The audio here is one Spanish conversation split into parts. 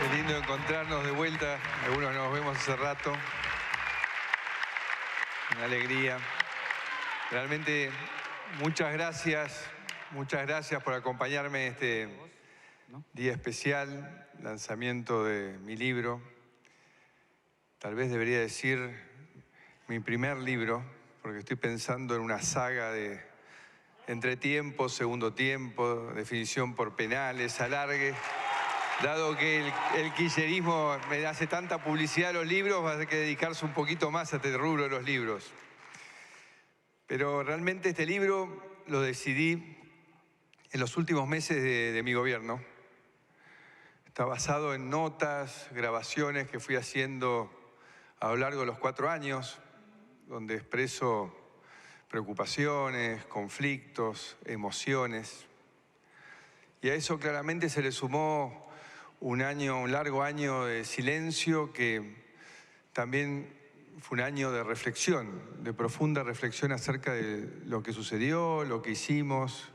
Qué lindo encontrarnos de vuelta. Algunos nos vemos hace rato. Una alegría. Realmente, muchas gracias por acompañarme en este día especial, lanzamiento de mi libro. Tal vez debería decir mi primer libro, porque estoy pensando en una saga de entretiempo, segundo tiempo, definición por penales, alargue. Dado que el kirchnerismo me hace tanta publicidad a los libros, va a tener que dedicarse un poquito más a este rubro de los libros. Pero realmente este libro lo decidí en los últimos meses de mi gobierno. Está basado en notas, grabaciones que fui haciendo a lo largo de los 4 años, donde expreso preocupaciones, conflictos, emociones. Y a eso claramente se le sumó un largo año de silencio, que también fue un año de reflexión, de profunda reflexión acerca de lo que sucedió, lo que hicimos,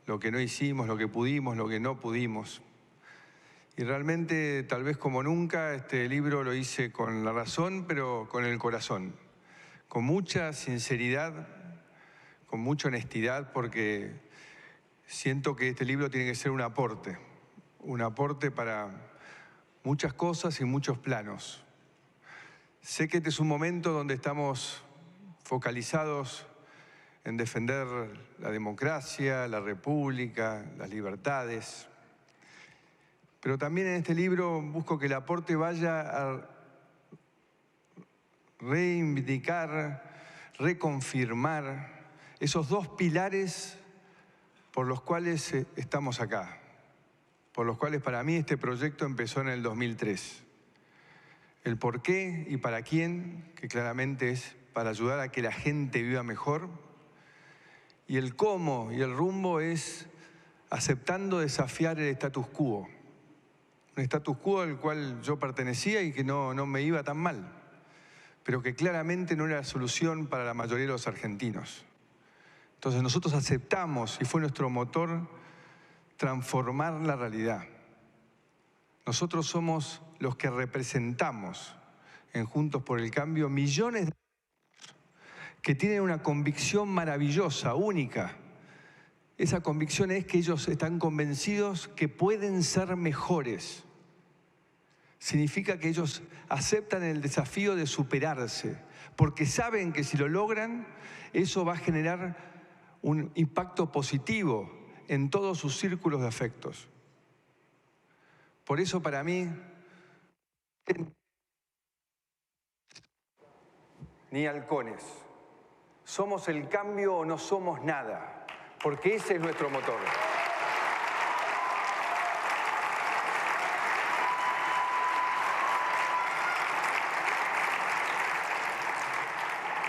lo que no hicimos, lo que pudimos, lo que no pudimos. Y realmente, tal vez como nunca, este libro lo hice con la razón, pero con el corazón, con mucha sinceridad, con mucha honestidad, porque siento que este libro tiene que ser un aporte para muchas cosas y muchos planos. Sé que este es un momento donde estamos focalizados en defender la democracia, la república, las libertades. Pero también en este libro busco que el aporte vaya a reivindicar, reconfirmar esos 2 pilares por los cuales estamos acá, por los cuales para mí este proyecto empezó en el 2003. El por qué y para quién, que claramente es para ayudar a que la gente viva mejor. Y el cómo y el rumbo es aceptando desafiar el status quo. Un status quo al cual yo pertenecía y que no me iba tan mal, pero que claramente no era la solución para la mayoría de los argentinos. Entonces nosotros aceptamos, y fue nuestro motor, transformar la realidad. Nosotros somos los que representamos en Juntos por el Cambio millones de que tienen una convicción maravillosa, única. Esa convicción es que ellos están convencidos que pueden ser mejores. Significa que ellos aceptan el desafío de superarse, porque saben que si lo logran, eso va a generar un impacto positivo en todos sus círculos de afectos. Por eso para mí, ni halcones. Somos el cambio o no somos nada, porque ese es nuestro motor.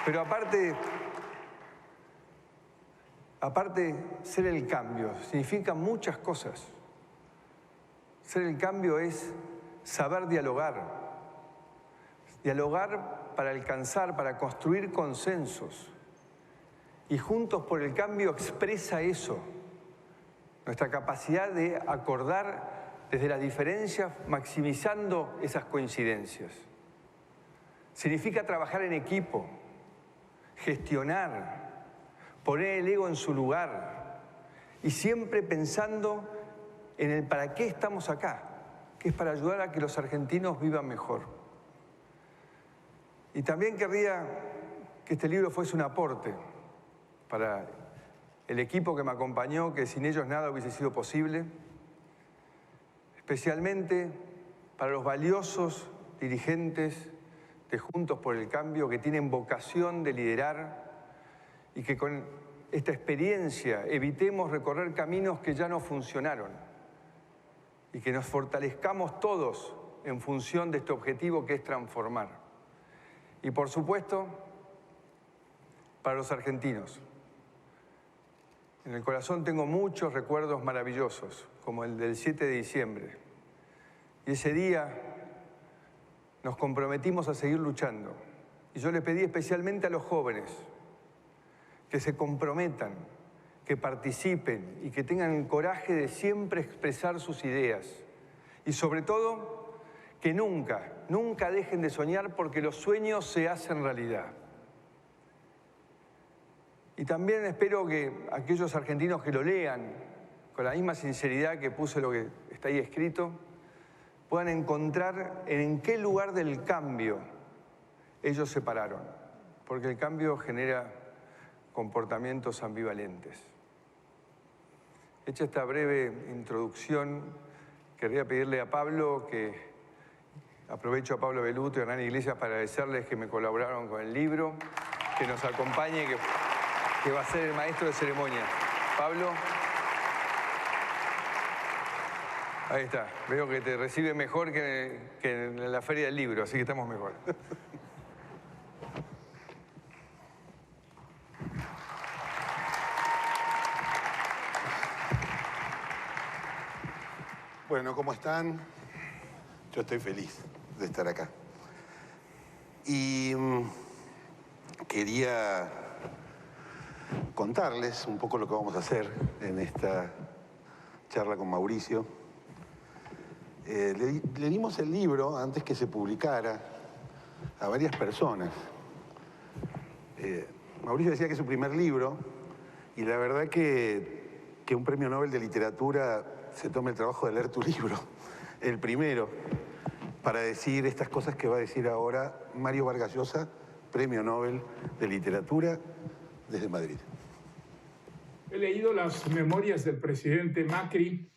Pero aparte, ser el cambio significa muchas cosas. Ser el cambio es saber dialogar. Dialogar para alcanzar, para construir consensos. Y Juntos por el Cambio expresa eso. Nuestra capacidad de acordar desde las diferencias, maximizando esas coincidencias. Significa trabajar en equipo, gestionar, poner el ego en su lugar y siempre pensando en el para qué estamos acá, que es para ayudar a que los argentinos vivan mejor. Y también querría que este libro fuese un aporte para el equipo que me acompañó, que sin ellos nada hubiese sido posible, especialmente para los valiosos dirigentes de Juntos por el Cambio que tienen vocación de liderar y que con esta experiencia evitemos recorrer caminos que ya no funcionaron y que nos fortalezcamos todos en función de este objetivo que es transformar. Y por supuesto, para los argentinos. En el corazón tengo muchos recuerdos maravillosos, como el del 7 de diciembre. Y ese día nos comprometimos a seguir luchando. Y yo le pedí especialmente a los jóvenes que se comprometan, que participen y que tengan el coraje de siempre expresar sus ideas. Y sobre todo, que nunca dejen de soñar, porque los sueños se hacen realidad. Y también espero que aquellos argentinos que lo lean con la misma sinceridad que puse lo que está ahí escrito, puedan encontrar en qué lugar del cambio ellos se pararon, porque el cambio genera comportamientos ambivalentes. Hecha esta breve introducción, querría pedirle a Pablo que aprovecho a Pablo Beluto y a Hernán Iglesias para agradecerles que me colaboraron con el libro, que nos acompañe, que va a ser el maestro de ceremonia. Pablo. Ahí está. Veo que te recibe mejor que en la Feria del Libro, así que estamos mejor. Bueno, ¿cómo están? Yo estoy feliz de estar acá. Y quería contarles un poco lo que vamos a hacer en esta charla con Mauricio. Le dimos el libro, antes que se publicara, a varias personas. Mauricio decía que es su primer libro, y la verdad que un premio Nobel de Literatura se tome el trabajo de leer tu libro, el primero, para decir estas cosas que va a decir ahora Mario Vargas Llosa, premio Nobel de Literatura desde Madrid. He leído las memorias del presidente Macri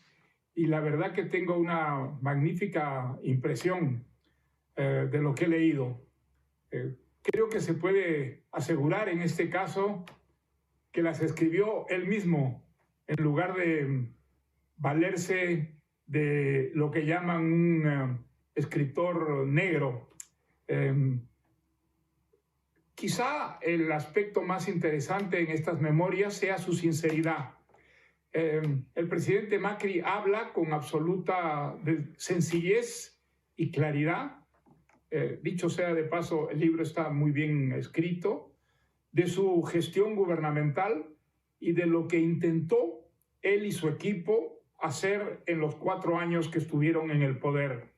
y la verdad que tengo una magnífica impresión de lo que he leído. Creo que se puede asegurar en este caso que las escribió él mismo, en lugar de valerse de lo que llaman un escritor negro. Quizá el aspecto más interesante en estas memorias sea su sinceridad. El presidente Macri habla con absoluta sencillez y claridad. Dicho sea de paso, el libro está muy bien escrito, de su gestión gubernamental y de lo que intentó él y su equipo hacer en los 4 años que estuvieron en el poder.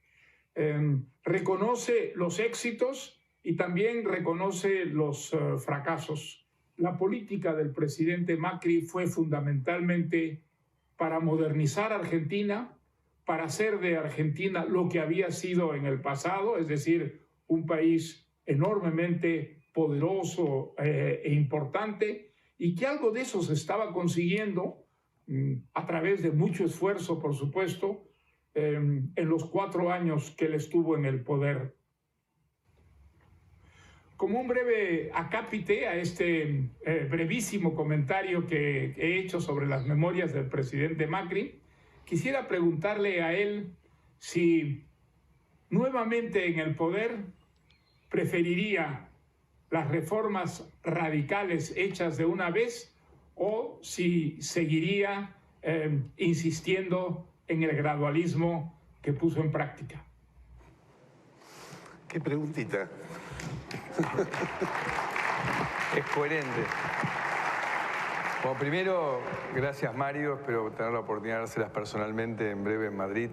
Reconoce los éxitos y también reconoce los fracasos. La política del presidente Macri fue fundamentalmente para modernizar Argentina, para hacer de Argentina lo que había sido en el pasado, es decir, un país enormemente poderoso e importante, y que algo de eso se estaba consiguiendo a través de mucho esfuerzo, por supuesto, en los 4 años que él estuvo en el poder. Como un breve acápite a este brevísimo comentario que he hecho sobre las memorias del presidente Macri, quisiera preguntarle a él si nuevamente en el poder preferiría las reformas radicales hechas de una vez o si seguiría insistiendo en el gradualismo que puso en práctica. Qué preguntita. Es coherente. Bueno, primero, gracias Mario, espero tener la oportunidad de dárselas personalmente en breve en Madrid.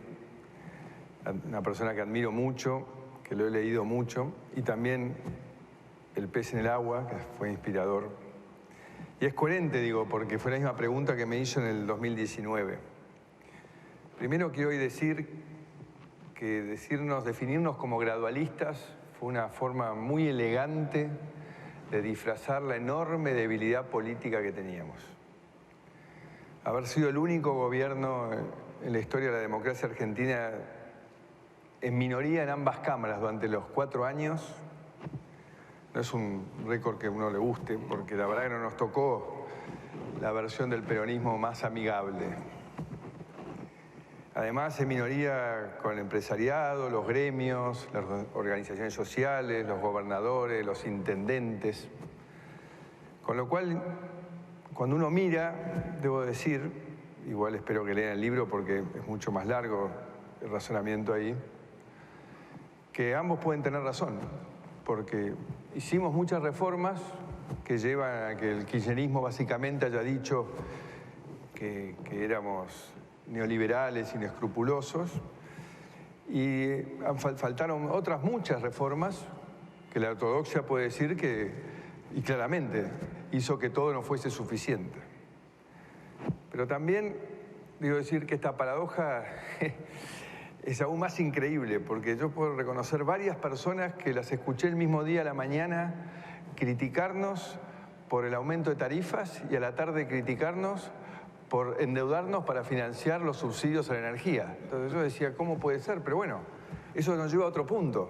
Una persona que admiro mucho, que lo he leído mucho, y también El pez en el agua, que fue inspirador. Y es coherente, digo, porque fue la misma pregunta que me hizo en el 2019. Primero quiero hoy decir que definirnos como gradualistas fue una forma muy elegante de disfrazar la enorme debilidad política que teníamos. Haber sido el único gobierno en la historia de la democracia argentina en minoría en ambas cámaras durante los 4 años, no es un récord que a uno le guste, porque la verdad que no nos tocó la versión del peronismo más amigable. Además, en minoría con el empresariado, los gremios, las organizaciones sociales, los gobernadores, los intendentes. Con lo cual, cuando uno mira, debo decir, igual espero que lean el libro porque es mucho más largo el razonamiento ahí, que ambos pueden tener razón, porque hicimos muchas reformas que llevan a que el kirchnerismo básicamente haya dicho que éramos neoliberales, inescrupulosos, Y faltaron otras muchas reformas que la ortodoxia puede decir que, y claramente, hizo que todo no fuese suficiente. Pero también digo decir que esta paradoja es aún más increíble, porque yo puedo reconocer varias personas que las escuché el mismo día a la mañana criticarnos por el aumento de tarifas y a la tarde criticarnos por endeudarnos para financiar los subsidios a la energía. Entonces yo decía, ¿cómo puede ser? Pero bueno, eso nos lleva a otro punto,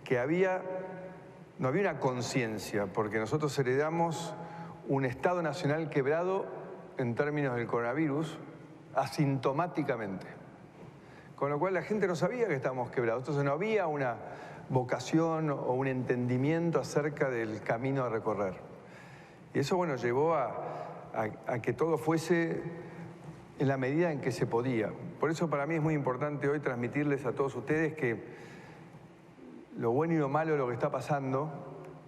que no había una conciencia, porque nosotros heredamos un Estado nacional quebrado en términos del coronavirus, asintomáticamente. Con lo cual la gente no sabía que estábamos quebrados, entonces no había una vocación o un entendimiento acerca del camino a recorrer. Y eso, bueno, llevó a que todo fuese en la medida en que se podía. Por eso para mí es muy importante hoy transmitirles a todos ustedes que lo bueno y lo malo de lo que está pasando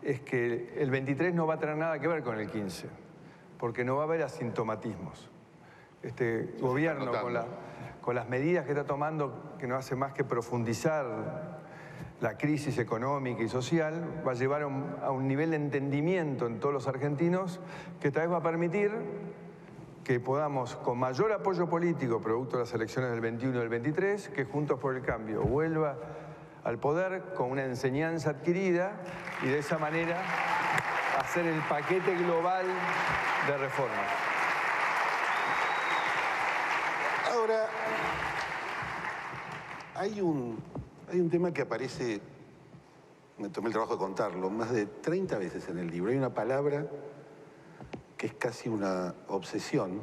es que el 23 no va a tener nada que ver con el 15, porque no va a haber asintomatismos. Este gobierno con las medidas que está tomando, que no hace más que profundizar la crisis económica y social, va a llevar a un nivel de entendimiento en todos los argentinos que tal vez va a permitir que podamos, con mayor apoyo político producto de las elecciones del 21 y del 23, que Juntos por el Cambio vuelva al poder con una enseñanza adquirida y de esa manera hacer el paquete global de reformas. Ahora, hay un tema que aparece, me tomé el trabajo de contarlo, más de 30 veces en el libro. Hay una palabra que es casi una obsesión,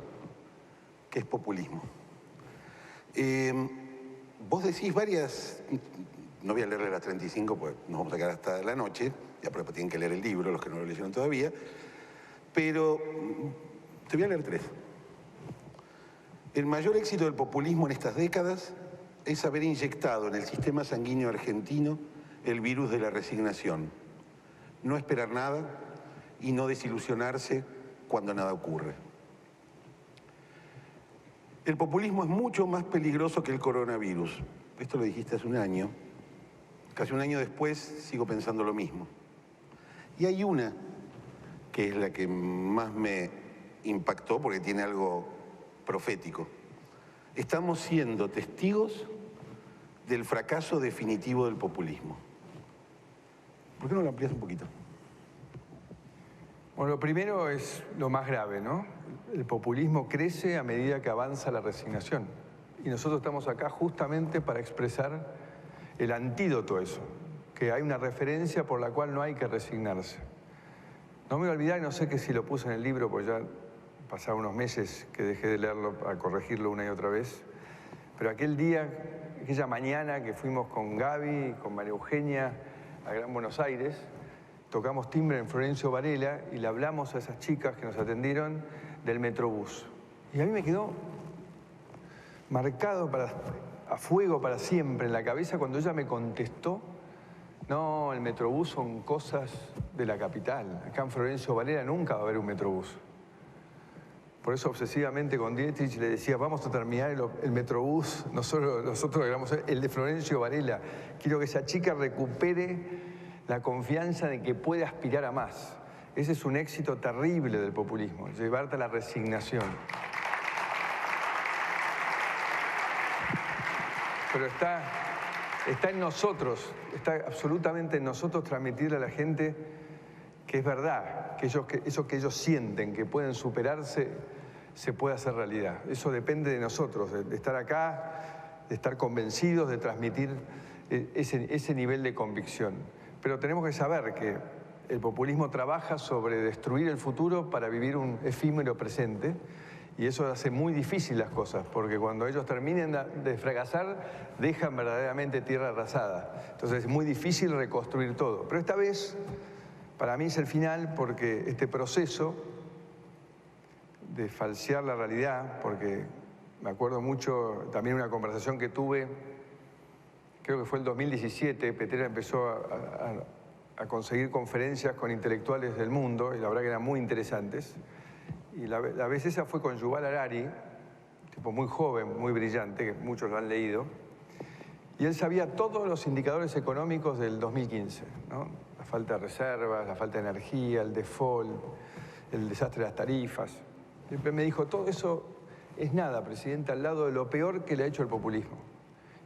que es populismo. Vos decís varias, no voy a leerle las 35 porque nos vamos a quedar hasta la noche, ya por tienen que leer el libro, los que no lo leyeron todavía, pero te voy a leer 3. El mayor éxito del populismo en estas décadas es haber inyectado en el sistema sanguíneo argentino el virus de la resignación. No esperar nada y no desilusionarse cuando nada ocurre. El populismo es mucho más peligroso que el coronavirus. Esto lo dijiste hace un año. Casi un año después sigo pensando lo mismo. Y hay una que es la que más me impactó porque tiene algo profético. Estamos siendo testigos del fracaso definitivo del populismo. ¿Por qué no lo amplías un poquito? Bueno, lo primero es lo más grave, ¿no? El populismo crece a medida que avanza la resignación. Y nosotros estamos acá justamente para expresar el antídoto a eso, que hay una referencia por la cual no hay que resignarse. No me voy a olvidar, y no sé que si lo puse en el libro, pues ya pasaron unos meses que dejé de leerlo para corregirlo una y otra vez, pero aquella mañana que fuimos con Gaby y con María Eugenia a Gran Buenos Aires, tocamos timbre en Florencio Varela y le hablamos a esas chicas que nos atendieron del Metrobús. Y a mí me quedó marcado a fuego para siempre en la cabeza cuando ella me contestó: no, el Metrobús son cosas de la capital. Acá en Florencio Varela nunca va a haber un Metrobús. Por eso obsesivamente con Dietrich le decía, vamos a terminar el Metrobús, nosotros logramos el de Florencio Varela. Quiero que esa chica recupere la confianza de que puede aspirar a más. Ese es un éxito terrible del populismo, llevarte a la resignación. Pero está en nosotros, está absolutamente en nosotros transmitirle a la gente que es verdad, que eso que ellos sienten, que pueden superarse, se puede hacer realidad. Eso depende de nosotros, de estar acá, de estar convencidos, de transmitir ese nivel de convicción. Pero tenemos que saber que el populismo trabaja sobre destruir el futuro para vivir un efímero presente, y eso hace muy difícil las cosas, porque cuando ellos terminen de fracasar, dejan verdaderamente tierra arrasada. Entonces es muy difícil reconstruir todo. Pero esta vez, para mí es el final, porque este proceso de falsear la realidad, porque me acuerdo mucho también una conversación que tuve, creo que fue el 2017, Petera empezó a conseguir conferencias con intelectuales del mundo, y la verdad que eran muy interesantes. Y la vez esa fue con Yuval Harari, tipo muy joven, muy brillante, que muchos lo han leído. Y él sabía todos los indicadores económicos del 2015, ¿no? La falta de reservas, la falta de energía, el default, el desastre de las tarifas. Siempre me dijo, todo eso es nada, presidente, al lado de lo peor que le ha hecho el populismo.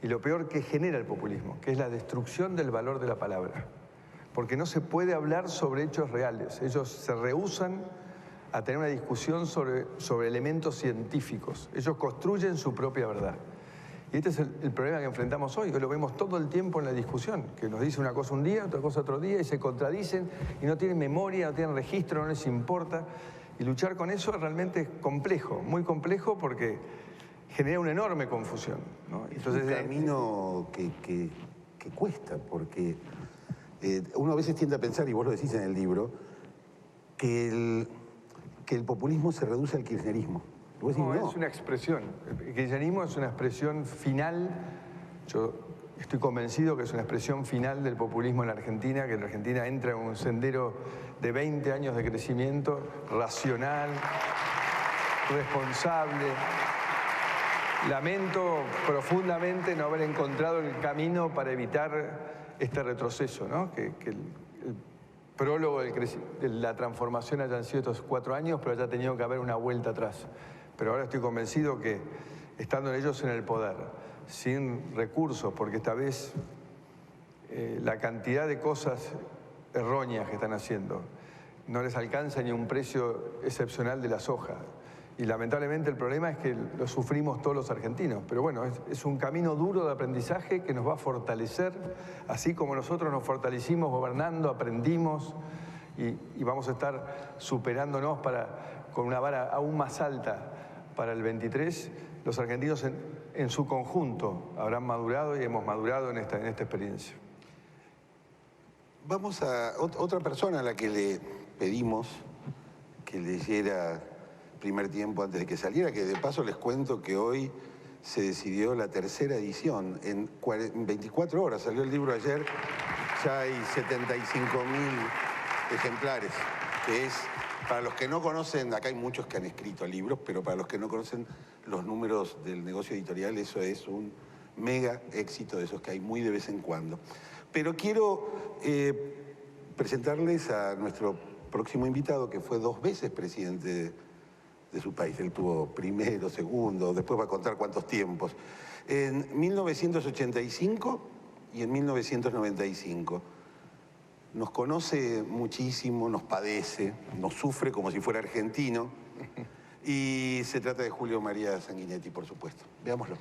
Y lo peor que genera el populismo, que es la destrucción del valor de la palabra. Porque no se puede hablar sobre hechos reales. Ellos se rehúsan a tener una discusión sobre elementos científicos. Ellos construyen su propia verdad. Y este es el problema que enfrentamos hoy, que lo vemos todo el tiempo en la discusión, que nos dice una cosa un día, otra cosa otro día, y se contradicen, y no tienen memoria, no tienen registro, no les importa. Y luchar con eso realmente es complejo, muy complejo, porque genera una enorme confusión, ¿no? Entonces, es un camino que cuesta, porque uno a veces tiende a pensar, y vos lo decís en el libro, que el populismo se reduce al kirchnerismo. No, es una expresión. El kirchnerismo es una expresión final. Yo estoy convencido que es una expresión final del populismo en la Argentina, que la Argentina entra en un sendero de 20 años de crecimiento racional, responsable. Lamento profundamente no haber encontrado el camino para evitar este retroceso, ¿no? Que el prólogo de la transformación hayan sido estos 4 años, pero haya tenido que haber una vuelta atrás. Pero ahora estoy convencido que, estando ellos en el poder, sin recursos, porque esta vez la cantidad de cosas erróneas que están haciendo no les alcanza ni un precio excepcional de la soja. Y lamentablemente el problema es que lo sufrimos todos los argentinos. Pero bueno, es un camino duro de aprendizaje que nos va a fortalecer, así como nosotros nos fortalecimos gobernando, aprendimos y vamos a estar superándonos con una vara aún más alta para el 23. Los argentinos en su conjunto habrán madurado y hemos madurado en esta experiencia. Vamos a otra persona a la que le pedimos que leyera Primer Tiempo antes de que saliera, que de paso les cuento que hoy se decidió la 3ª edición. En 24 horas salió el libro ayer, ya hay 75.000 ejemplares, que es, para los que no conocen, acá hay muchos que han escrito libros, pero para los que no conocen los números del negocio editorial, eso es un mega éxito de esos que hay muy de vez en cuando. Pero quiero presentarles a nuestro próximo invitado, que fue 2 veces presidente de su país. Él tuvo primero, segundo, después va a contar cuántos tiempos. En 1985 y en 1995. Nos conoce muchísimo, nos padece, nos sufre como si fuera argentino. Y se trata de Julio María Sanguinetti, por supuesto. Veámoslo.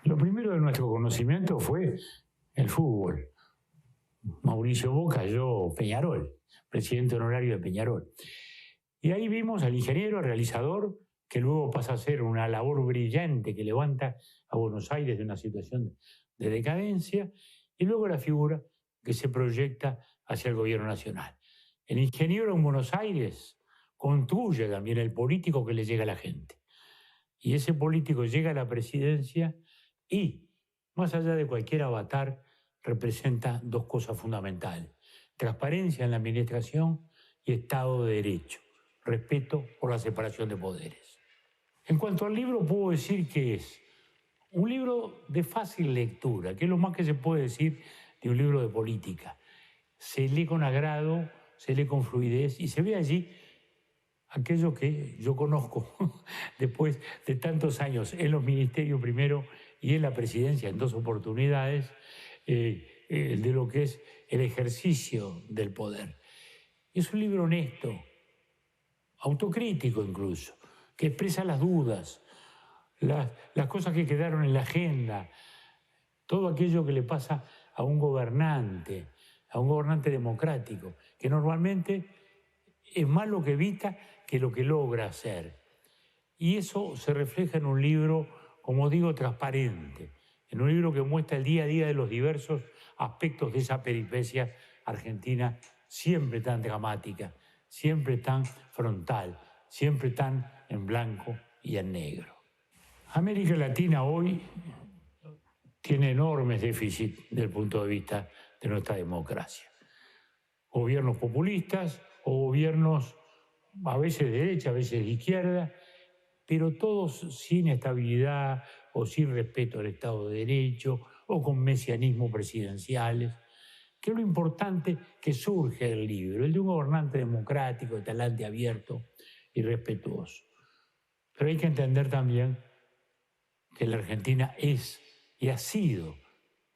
Lo primero de nuestro conocimiento fue el fútbol. Mauricio Boca, yo Peñarol, presidente honorario de Peñarol. Y ahí vimos al ingeniero, realizador, que luego pasa a ser una labor brillante que levanta a Buenos Aires de una situación de decadencia, y luego la figura que se proyecta hacia el gobierno nacional. El ingeniero en Buenos Aires construye también el político que le llega a la gente. Y ese político llega a la presidencia y, más allá de cualquier avatar, representa 2 cosas fundamentales: transparencia en la administración y Estado de Derecho, respeto por la separación de poderes. En cuanto al libro, puedo decir que es un libro de fácil lectura, que es lo más que se puede decir de un libro de política. Se lee con agrado, se lee con fluidez y se ve allí aquello que yo conozco después de tantos años en los ministerios primero y en la presidencia en 2 oportunidades, de lo que es el ejercicio del poder. Es un libro honesto, autocrítico incluso, que expresa las dudas, las cosas que quedaron en la agenda, todo aquello que le pasa a un gobernante democrático, que normalmente es más lo que evita que lo que logra hacer. Y eso se refleja en un libro, como digo, transparente, en un libro que muestra el día a día de los diversos aspectos de esa peripecia argentina, siempre tan dramática, siempre tan frontal, siempre tan en blanco y en negro. América Latina hoy tiene enormes déficits desde el punto de vista de nuestra democracia. Gobiernos populistas o gobiernos a veces de derecha, a veces de izquierda, pero todos sin estabilidad o sin respeto al Estado de Derecho o con mesianismos presidenciales, que es lo importante que surge del libro, el de un gobernante democrático, de talante abierto y respetuoso. Pero hay que entender también que la Argentina es y ha sido,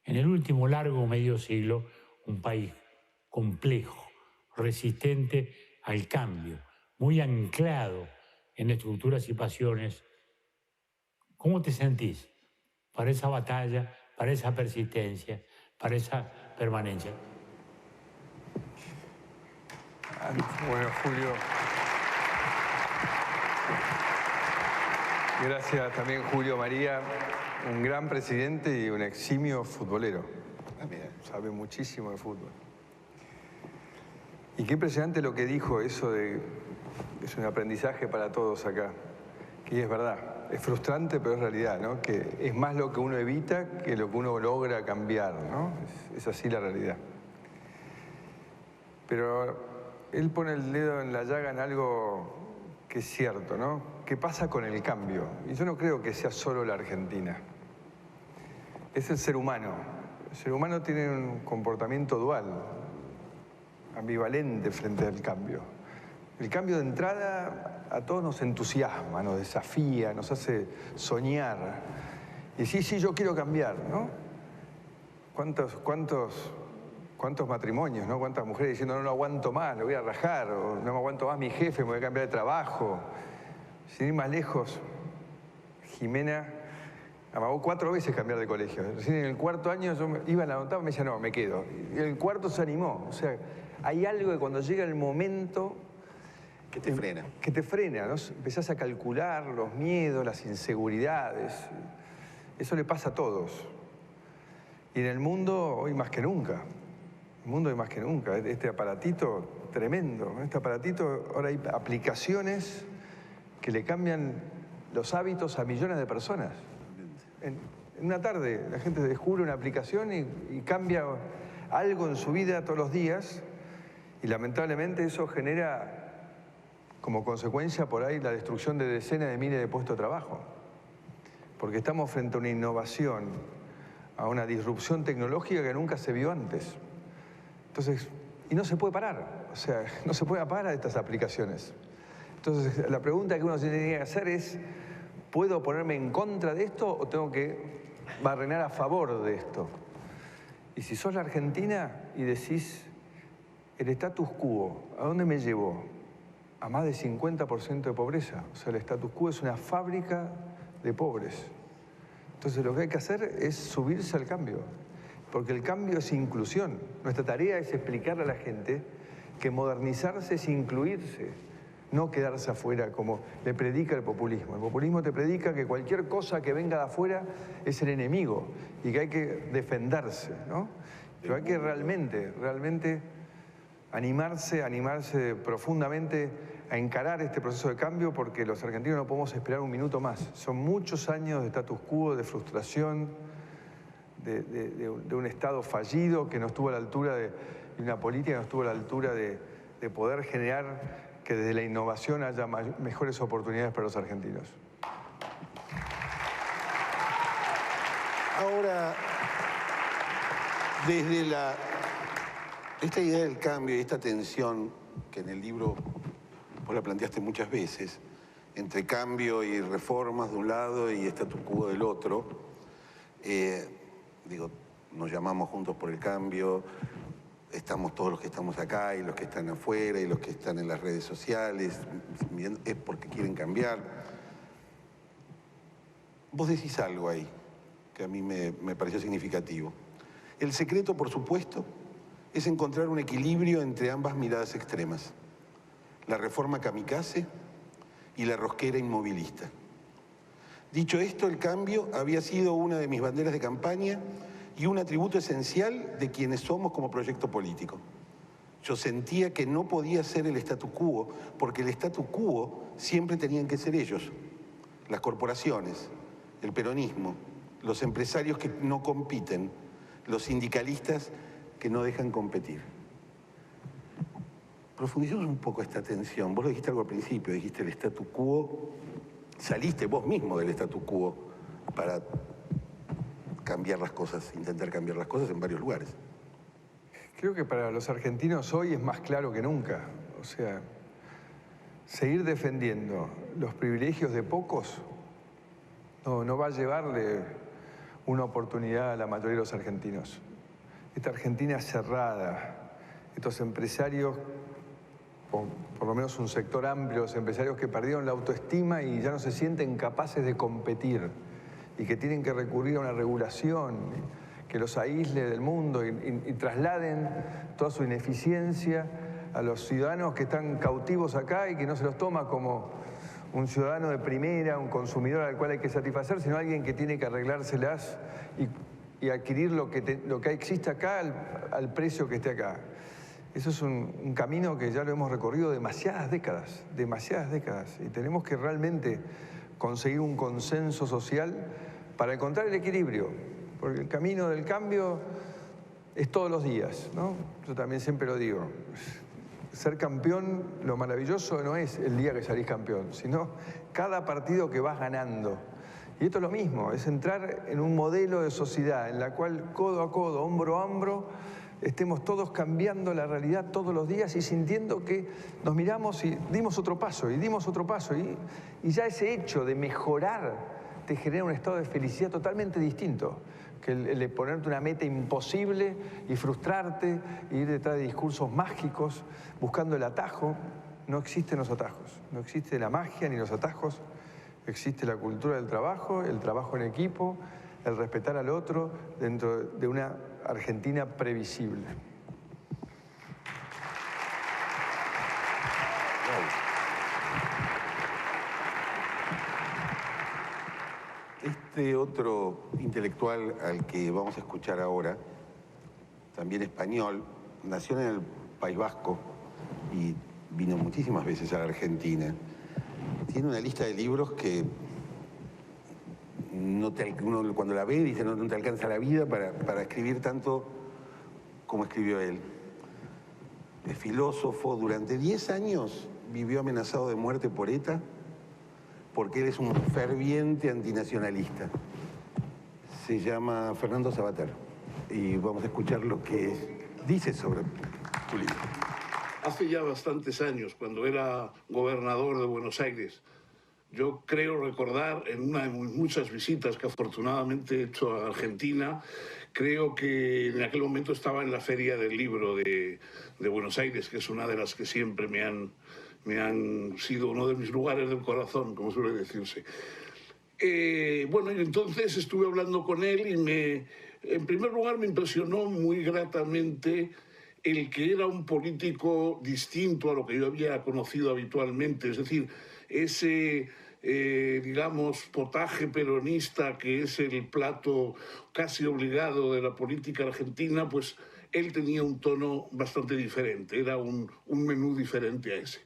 en el último largo medio siglo, un país complejo, resistente al cambio, muy anclado en estructuras y pasiones. ¿Cómo te sentís para esa batalla, para esa persistencia, para esa permanencia? Bueno, Julio. Gracias también, Julio María, un gran presidente y un eximio futbolero. También sabe muchísimo de fútbol. Y qué impresionante lo que dijo, eso de es un aprendizaje para todos acá. Que es verdad, es frustrante, pero es realidad, ¿no? Que es más lo que uno evita que lo que uno logra cambiar, ¿no? Es así la realidad. Pero él pone el dedo en la llaga en algo que es cierto, ¿no? ¿Qué pasa con el cambio? Y yo no creo que sea solo la Argentina. Es el ser humano. El ser humano tiene un comportamiento dual, ambivalente frente al cambio. El cambio de entrada a todos nos entusiasma, nos desafía, nos hace soñar. Y sí, yo quiero cambiar, ¿no? ¿Cuántos matrimonios, ¿no? Cuántas mujeres diciendo no lo aguanto más, lo voy a rajar, o no me aguanto más mi jefe, me voy a cambiar de trabajo. Sin ir más lejos, Jimena amagó 4 veces cambiar de colegio. Recién en el 4.º año yo iba a la nota y me decía, no, me quedo. Y en el 4.º se animó. O sea, hay algo que cuando llega el momento... Que te frena. Que te frena, ¿no? Empezás a calcular los miedos, las inseguridades. Eso le pasa a todos. Y en el mundo, hoy más que nunca. El mundo hoy más que nunca. Este aparatito tremendo. Este aparatito, ahora hay aplicaciones que le cambian los hábitos a millones de personas. En una tarde la gente descubre una aplicación y cambia algo en su vida todos los días. Y lamentablemente eso genera como consecuencia por ahí la destrucción de decenas de miles de puestos de trabajo. Porque estamos frente a una innovación, a una disrupción tecnológica que nunca se vio antes. Entonces, y no se puede parar, o sea, no se puede parar estas aplicaciones. Entonces, la pregunta que uno se tiene que hacer es, ¿puedo ponerme en contra de esto o tengo que barrenar a favor de esto? Y si sos la Argentina y decís, el status quo, ¿a dónde me llevó? A más de 50% de pobreza. O sea, el status quo es una fábrica de pobres. Entonces, lo que hay que hacer es subirse al cambio, porque el cambio es inclusión. Nuestra tarea es explicarle a la gente que modernizarse es incluirse, no quedarse afuera como le predica el populismo. El populismo te predica que cualquier cosa que venga de afuera es el enemigo y que hay que defenderse, ¿no? Pero hay que realmente animarse profundamente a encarar este proceso de cambio, porque los argentinos no podemos esperar un minuto más. Son muchos años de status quo, de frustración, de un Estado fallido que no estuvo a la altura de una política que no estuvo a la altura de poder generar que desde la innovación haya mejores oportunidades para los argentinos. Ahora, desde esta idea del cambio y esta tensión que en el libro vos la planteaste muchas veces, entre cambio y reformas de un lado y status quo del otro, nos llamamos Juntos por el Cambio, estamos todos los que estamos acá y los que están afuera y los que están en las redes sociales, es porque quieren cambiar. Vos decís algo ahí que a mí me pareció significativo. El secreto, por supuesto, es encontrar un equilibrio entre ambas miradas extremas, la reforma kamikaze y la rosquera inmovilista. Dicho esto, el cambio había sido una de mis banderas de campaña y un atributo esencial de quienes somos como proyecto político. Yo sentía que no podía ser el statu quo, porque el statu quo siempre tenían que ser ellos, las corporaciones, el peronismo, los empresarios que no compiten, los sindicalistas que no dejan competir. Profundicemos un poco esta tensión. Vos lo dijiste algo al principio, dijiste el statu quo saliste vos mismo del status quo para cambiar las cosas, intentar cambiar las cosas en varios lugares. Creo que para los argentinos hoy es más claro que nunca. O sea, seguir defendiendo los privilegios de pocos no va a llevarle una oportunidad a la mayoría de los argentinos. Esta Argentina cerrada, estos empresarios, o por lo menos un sector amplio de los empresarios que perdieron la autoestima y ya no se sienten capaces de competir y que tienen que recurrir a una regulación que los aísle del mundo y trasladen toda su ineficiencia a los ciudadanos que están cautivos acá y que no se los toma como un ciudadano de primera, un consumidor al cual hay que satisfacer, sino alguien que tiene que arreglárselas y adquirir lo que existe acá al precio que esté acá. Eso es un camino que ya lo hemos recorrido demasiadas décadas, y tenemos que realmente conseguir un consenso social para encontrar el equilibrio, porque el camino del cambio es todos los días, ¿no? Yo también siempre lo digo. Ser campeón, lo maravilloso no es el día que salís campeón, sino cada partido que vas ganando. Y esto es lo mismo, es entrar en un modelo de sociedad en la cual codo a codo, hombro a hombro, estemos todos cambiando la realidad todos los días y sintiendo que nos miramos y dimos otro paso, y ya ese hecho de mejorar te genera un estado de felicidad totalmente distinto que el de ponerte una meta imposible y frustrarte, e ir detrás de discursos mágicos, buscando el atajo. No existen los atajos, no existe la magia ni los atajos, existe la cultura del trabajo, el trabajo en equipo, el respetar al otro dentro de una Argentina previsible. Este otro intelectual al que vamos a escuchar ahora, también español, nació en el País Vasco y vino muchísimas veces a la Argentina. Tiene una lista de libros que uno cuando la ve dice no te alcanza la vida para escribir tanto como escribió él. Es filósofo, durante 10 años vivió amenazado de muerte por ETA porque él es un ferviente antinacionalista. Se llama Fernando Savater y vamos a escuchar lo que dice sobre tu libro. Hace ya bastantes años, cuando era gobernador de Buenos Aires, yo creo recordar en una de muchas visitas que afortunadamente he hecho a Argentina, creo que en aquel momento estaba en la Feria del Libro de Buenos Aires, que es una de las que siempre me han sido uno de mis lugares del corazón, como suele decirse. Bueno, y entonces estuve hablando con él y en primer lugar me impresionó muy gratamente el que era un político distinto a lo que yo había conocido habitualmente, es decir, ese, digamos, potaje peronista que es el plato casi obligado de la política argentina, pues él tenía un tono bastante diferente, era un menú diferente a ese.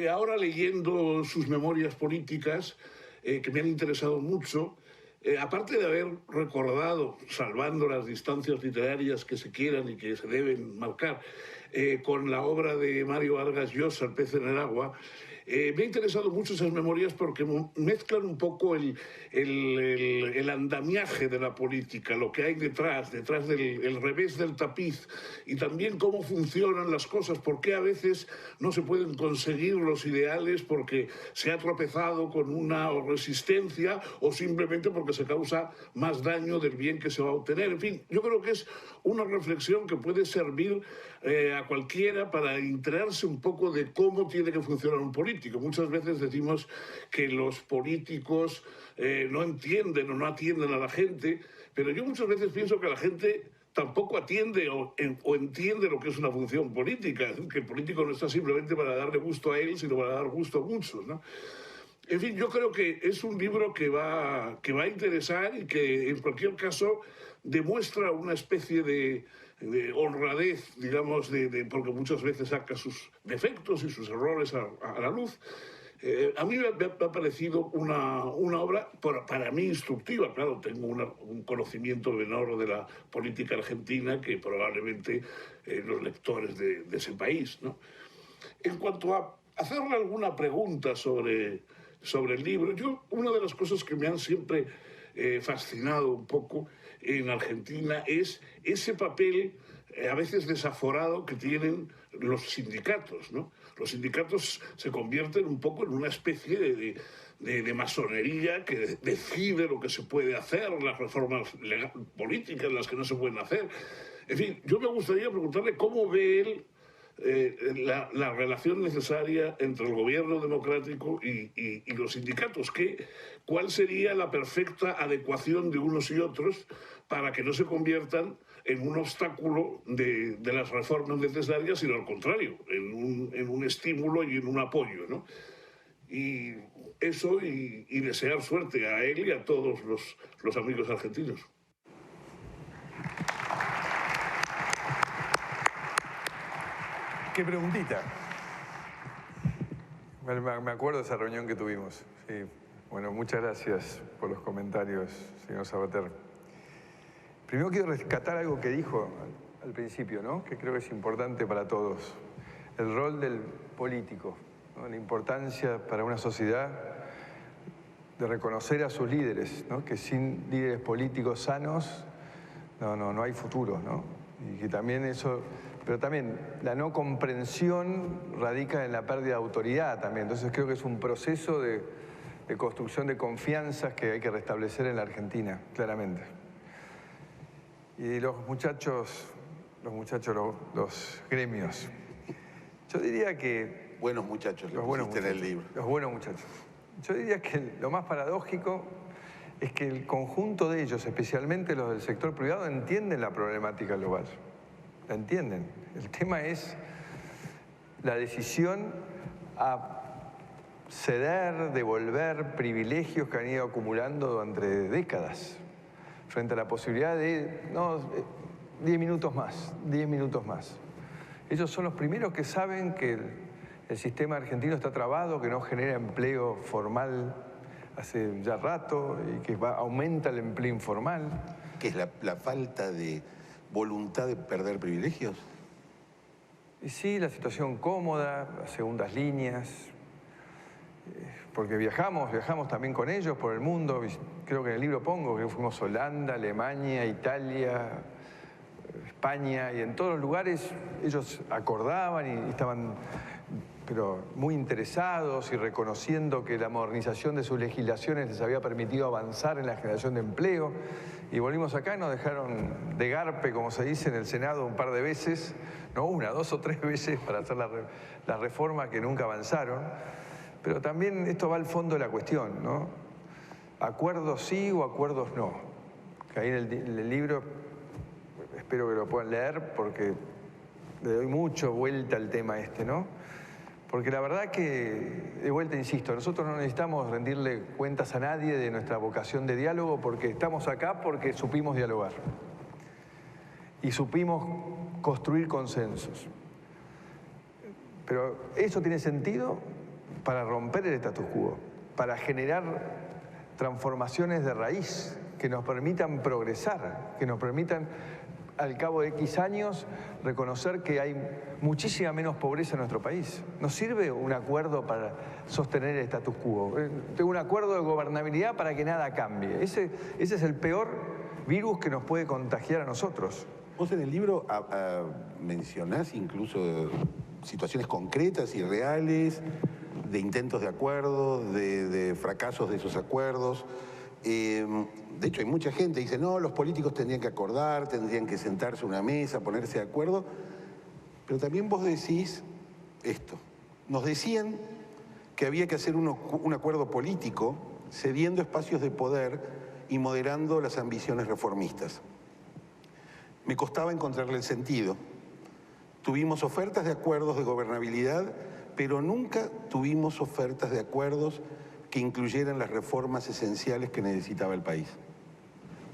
Ahora leyendo sus memorias políticas, que me han interesado mucho, aparte de haber recordado, salvando las distancias literarias que se quieran y que se deben marcar, con la obra de Mario Vargas Llosa, El pez en el agua, me ha interesado mucho esas memorias porque mezclan un poco el andamiaje de la política, lo que hay detrás del revés del tapiz, y también cómo funcionan las cosas, por qué a veces no se pueden conseguir los ideales porque se ha tropezado con una resistencia o simplemente porque se causa más daño del bien que se va a obtener. En fin, yo creo que es una reflexión que puede servir a cualquiera para enterarse un poco de cómo tiene que funcionar un político. Muchas veces decimos que los políticos no entienden o no atienden a la gente, pero yo muchas veces pienso que la gente tampoco atiende o entiende lo que es una función política, que el político no está simplemente para darle gusto a él, sino para dar gusto a muchos, ¿no? En fin, yo creo que es un libro que va a interesar y que en cualquier caso demuestra una especie de honradez, digamos, porque muchas veces saca sus defectos y sus errores a la luz. A mí me ha parecido una obra, para mí, instructiva. Claro, tengo un conocimiento menor de la política argentina que probablemente los lectores de ese país, ¿no? En cuanto a hacerle alguna pregunta sobre sobre el libro. Una de las cosas que me han siempre fascinado un poco en Argentina es ese papel a veces desaforado que tienen los sindicatos, ¿no? Los sindicatos se convierten un poco en una especie de masonería que decide lo que se puede hacer, las reformas políticas, las que no se pueden hacer. En fin, yo me gustaría preguntarle cómo ve él la relación necesaria entre el gobierno democrático y los sindicatos. ¿Cuál sería la perfecta adecuación de unos y otros para que no se conviertan en un obstáculo de las reformas necesarias, sino al contrario, en un estímulo y en un apoyo, ¿no? Y eso, y desear suerte a él y a todos los amigos argentinos. ¿Qué preguntita? Me acuerdo de esa reunión que tuvimos. Sí. Bueno, muchas gracias por los comentarios, señor Sabater. Primero quiero rescatar algo que dijo al principio, ¿no? Que creo que es importante para todos. El rol del político, ¿no? La importancia para una sociedad de reconocer a sus líderes, ¿no? Que sin líderes políticos sanos no hay futuro, ¿no? Y que también eso... Pero también la no comprensión radica en la pérdida de autoridad también. Entonces creo que es un proceso de construcción de confianzas que hay que restablecer en la Argentina, claramente. Y los gremios. Yo diría que... Buenos muchachos, los buenos muchachos en el libro. Los buenos muchachos. Yo diría que lo más paradójico es que el conjunto de ellos, especialmente los del sector privado, entienden la problemática global. La entienden. El tema es la decisión a ceder, devolver privilegios que han ido acumulando durante décadas, frente a la posibilidad de, 10 minutos más, 10 minutos más. Ellos son los primeros que saben que el sistema argentino está trabado, que no genera empleo formal hace ya rato y que aumenta el empleo informal. ¿Qué es la falta de voluntad de perder privilegios? Y sí, la situación cómoda, las segundas líneas, porque viajamos también con ellos por el mundo. Creo que en el libro pongo que fuimos a Holanda, Alemania, Italia, España, y en todos los lugares ellos acordaban y estaban pero muy interesados y reconociendo que la modernización de sus legislaciones les había permitido avanzar en la generación de empleo. Y volvimos acá y nos dejaron de garpe, como se dice, en el Senado un par de veces, no una, 2 o 3 veces para hacer la reforma que nunca avanzaron. Pero también esto va al fondo de la cuestión, ¿no? Acuerdos sí o acuerdos no. Que ahí en el libro, espero que lo puedan leer porque le doy mucho vuelta al tema este, ¿no? Porque la verdad que, de vuelta insisto, nosotros no necesitamos rendirle cuentas a nadie de nuestra vocación de diálogo porque estamos acá porque supimos dialogar y supimos construir consensos. Pero eso tiene sentido para romper el status quo, para generar transformaciones de raíz que nos permitan progresar, que nos permitan al cabo de X años reconocer que hay muchísima menos pobreza en nuestro país. ¿Nos sirve un acuerdo para sostener el status quo? Tengo un acuerdo de gobernabilidad para que nada cambie. Ese es el peor virus que nos puede contagiar a nosotros. Vos en el libro mencionás incluso situaciones concretas y reales de intentos de acuerdo, de fracasos de esos acuerdos. De hecho, hay mucha gente que dice, no, los políticos tendrían que acordar, tendrían que sentarse a una mesa, ponerse de acuerdo. Pero también vos decís esto. Nos decían que había que hacer un acuerdo político cediendo espacios de poder y moderando las ambiciones reformistas. Me costaba encontrarle el sentido. Tuvimos ofertas de acuerdos de gobernabilidad, pero nunca tuvimos ofertas de acuerdos que incluyeran las reformas esenciales que necesitaba el país.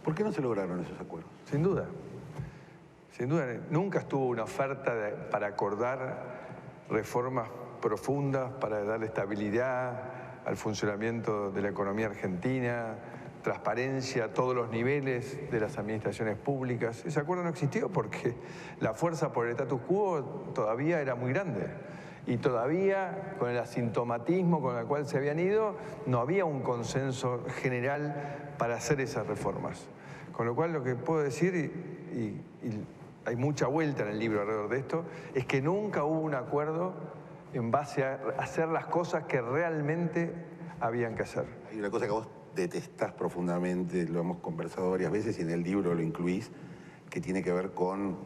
¿Por qué no se lograron esos acuerdos? Sin duda. Sin duda, nunca estuvo una oferta para acordar reformas profundas para darle estabilidad al funcionamiento de la economía argentina, transparencia a todos los niveles de las administraciones públicas. Ese acuerdo no existió porque la fuerza por el status quo todavía era muy grande. Y todavía, con el asintomatismo con el cual se habían ido, no había un consenso general para hacer esas reformas. Con lo cual, lo que puedo decir, y hay mucha vuelta en el libro alrededor de esto, es que nunca hubo un acuerdo en base a hacer las cosas que realmente habían que hacer. Hay una cosa que vos detestás profundamente, lo hemos conversado varias veces y en el libro lo incluís, que tiene que ver con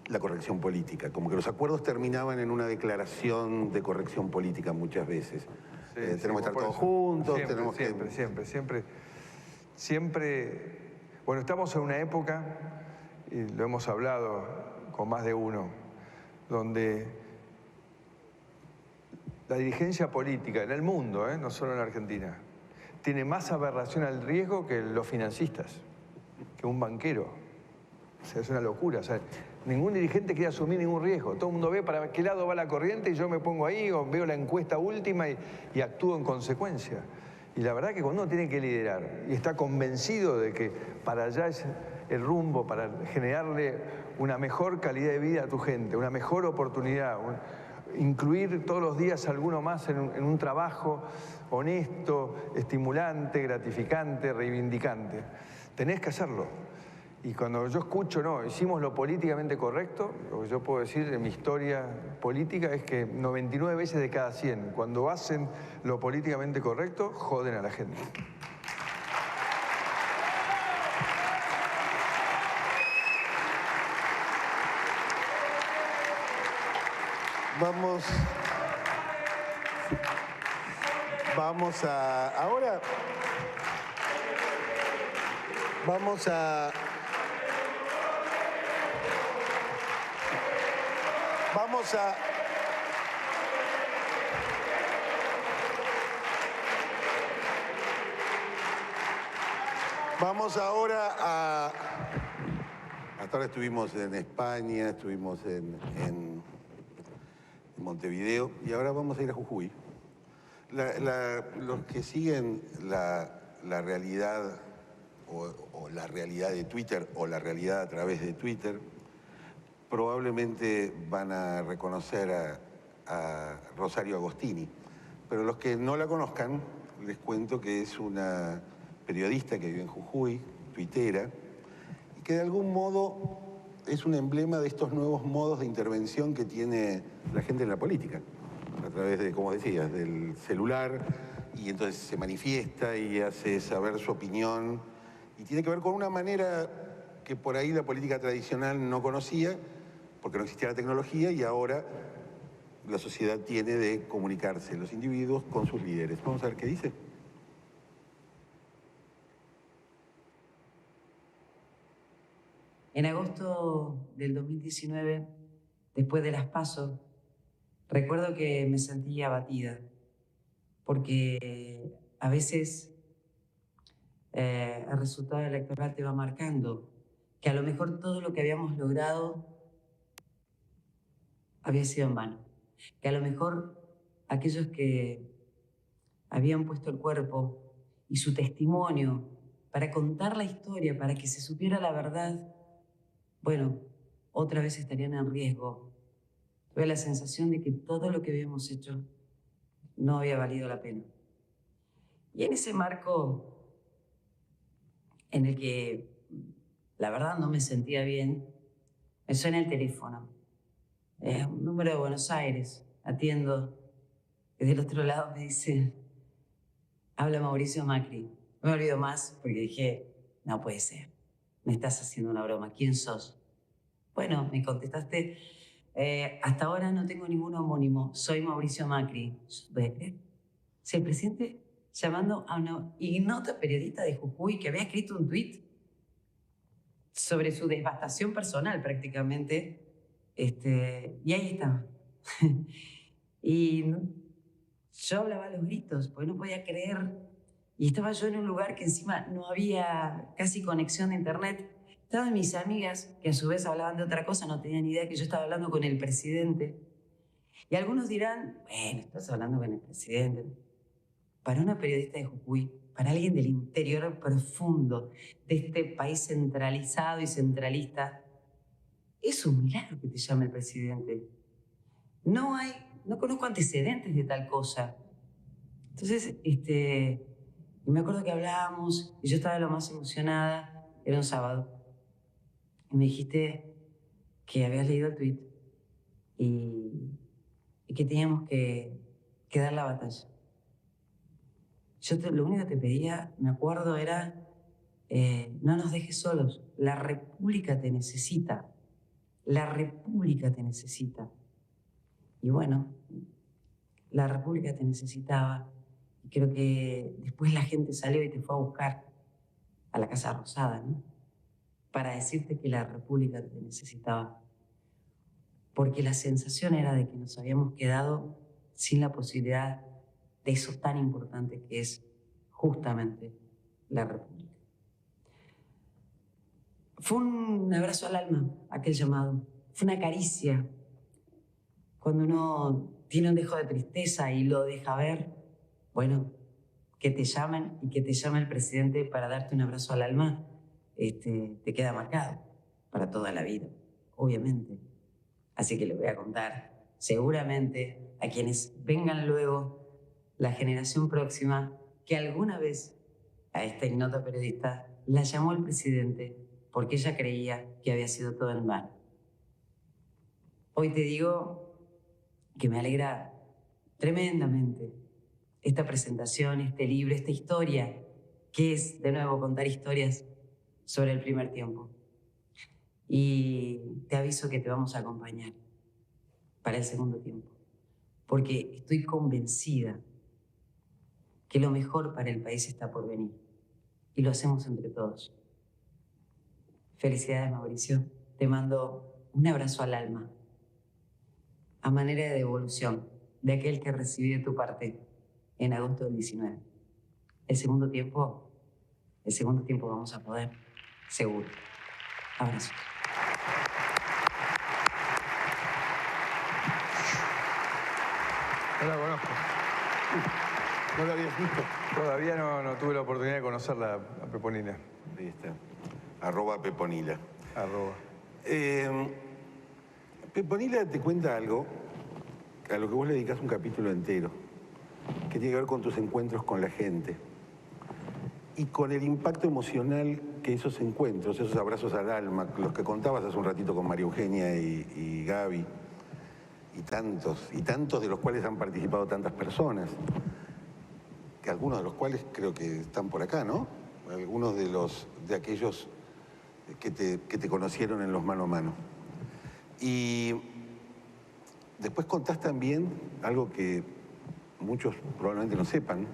la corrección política. Como que los acuerdos terminaban en una declaración de corrección política muchas veces. Sí, tenemos que estar todos eso. juntos, Siempre, tenemos siempre. Bueno, estamos en una época, y lo hemos hablado con más de uno, donde la dirigencia política en el mundo, no solo en Argentina, tiene más aberración al riesgo que los financistas, que un banquero. O sea, es una locura. O sea, ningún dirigente quiere asumir ningún riesgo. Todo el mundo ve para qué lado va la corriente y yo me pongo ahí o veo la encuesta última y actúo en consecuencia. Y la verdad que cuando uno tiene que liderar y está convencido de que para allá es el rumbo, para generarle una mejor calidad de vida a tu gente, una mejor oportunidad, incluir todos los días a alguno más en un trabajo honesto, estimulante, gratificante, reivindicante. Tenés que hacerlo. Y cuando yo escucho, no, hicimos lo políticamente correcto, lo que yo puedo decir en mi historia política es que 99 veces de cada 100, cuando hacen lo políticamente correcto, joden a la gente. Vamos a... Ahora... Vamos a Vamos ahora a... Hasta ahora estuvimos en España, estuvimos en Montevideo y ahora vamos a ir a Jujuy. Los que siguen la realidad o la realidad de Twitter o la realidad a través de Twitter probablemente van a reconocer a Rosario Agostini. Pero los que no la conozcan, les cuento que es una periodista que vive en Jujuy, tuitera, y que de algún modo es un emblema de estos nuevos modos de intervención que tiene la gente en la política, a través de, como decías, del celular, y entonces se manifiesta y hace saber su opinión, y tiene que ver con una manera que por ahí la política tradicional no conocía, porque no existía la tecnología, y ahora la sociedad tiene de comunicarse, los individuos con sus líderes. Vamos a ver qué dice. En agosto del 2019, después de las PASO, recuerdo que me sentí abatida, porque a veces el resultado electoral te va marcando que a lo mejor todo lo que habíamos logrado había sido en vano, que a lo mejor aquellos que habían puesto el cuerpo y su testimonio para contar la historia, para que se supiera la verdad, bueno, otra vez estarían en riesgo. Tuve la sensación de que todo lo que habíamos hecho no había valido la pena. Y en ese marco en el que la verdad no me sentía bien, me suena el teléfono. Es un número de Buenos Aires, atiendo, y del otro lado me dice, habla Mauricio Macri. No me olvido más porque dije, no puede ser, me estás haciendo una broma, ¿quién sos? Bueno, me contestaste, hasta ahora no tengo ningún homónimo, soy Mauricio Macri. Si el presidente llamando a una ignota periodista de Jujuy que había escrito un tuit sobre su devastación personal prácticamente, y ahí estaba. Y yo hablaba a los gritos, porque no podía creer. Y estaba yo en un lugar que encima no había casi conexión de internet. Estaban mis amigas, que a su vez hablaban de otra cosa, no tenían idea que yo estaba hablando con el presidente. Y algunos dirán, bueno, estás hablando con el presidente. Para una periodista de Jujuy, para alguien del interior profundo de este país centralizado y centralista, es un milagro que te llame el presidente. No hay no conozco antecedentes de tal cosa. Entonces, y me acuerdo que hablábamos y yo estaba lo más emocionada, era un sábado, y me dijiste que habías leído el tuit y que teníamos que dar la batalla. Lo único que te pedía, me acuerdo, era no nos dejes solos. La República te necesita. La República te necesita. Y bueno, la República te necesitaba. Y creo que después la gente salió y te fue a buscar a la Casa Rosada, ¿no? Para decirte que la República te necesitaba. Porque la sensación era de que nos habíamos quedado sin la posibilidad de eso tan importante que es justamente la República. Fue un abrazo al alma, aquel llamado. Fue una caricia. Cuando uno tiene un dejo de tristeza y lo deja ver, bueno, que te llamen y que te llame el presidente para darte un abrazo al alma, te queda marcado para toda la vida, obviamente. Así que le voy a contar, seguramente, a quienes vengan luego, la generación próxima, que alguna vez a esta ignota periodista la llamó el presidente porque ella creía que había sido todo en vano. Hoy te digo que me alegra tremendamente esta presentación, este libro, esta historia, que es, de nuevo, contar historias sobre el primer tiempo. Y te aviso que te vamos a acompañar para el segundo tiempo, porque estoy convencida que lo mejor para el país está por venir, y lo hacemos entre todos. Felicidades, Mauricio. Te mando un abrazo al alma, a manera de devolución de aquel que recibí de tu parte en agosto del 19. El segundo tiempo vamos a poder, seguro. Abrazos. No la conozco. ¿No la habías visto? Todavía no tuve la oportunidad de conocerla, a Peponila. Ahí está. @Peponila. Peponila te cuenta algo a lo que vos le dedicás un capítulo entero, que tiene que ver con tus encuentros con la gente y con el impacto emocional que esos encuentros, esos abrazos al alma, los que contabas hace un ratito con María Eugenia y Gaby, y tantos de los cuales han participado tantas personas, que algunos de los cuales creo que están por acá, ¿no? Algunos de aquellos que te conocieron en los mano a mano. Y después contás también algo que muchos probablemente no sepan,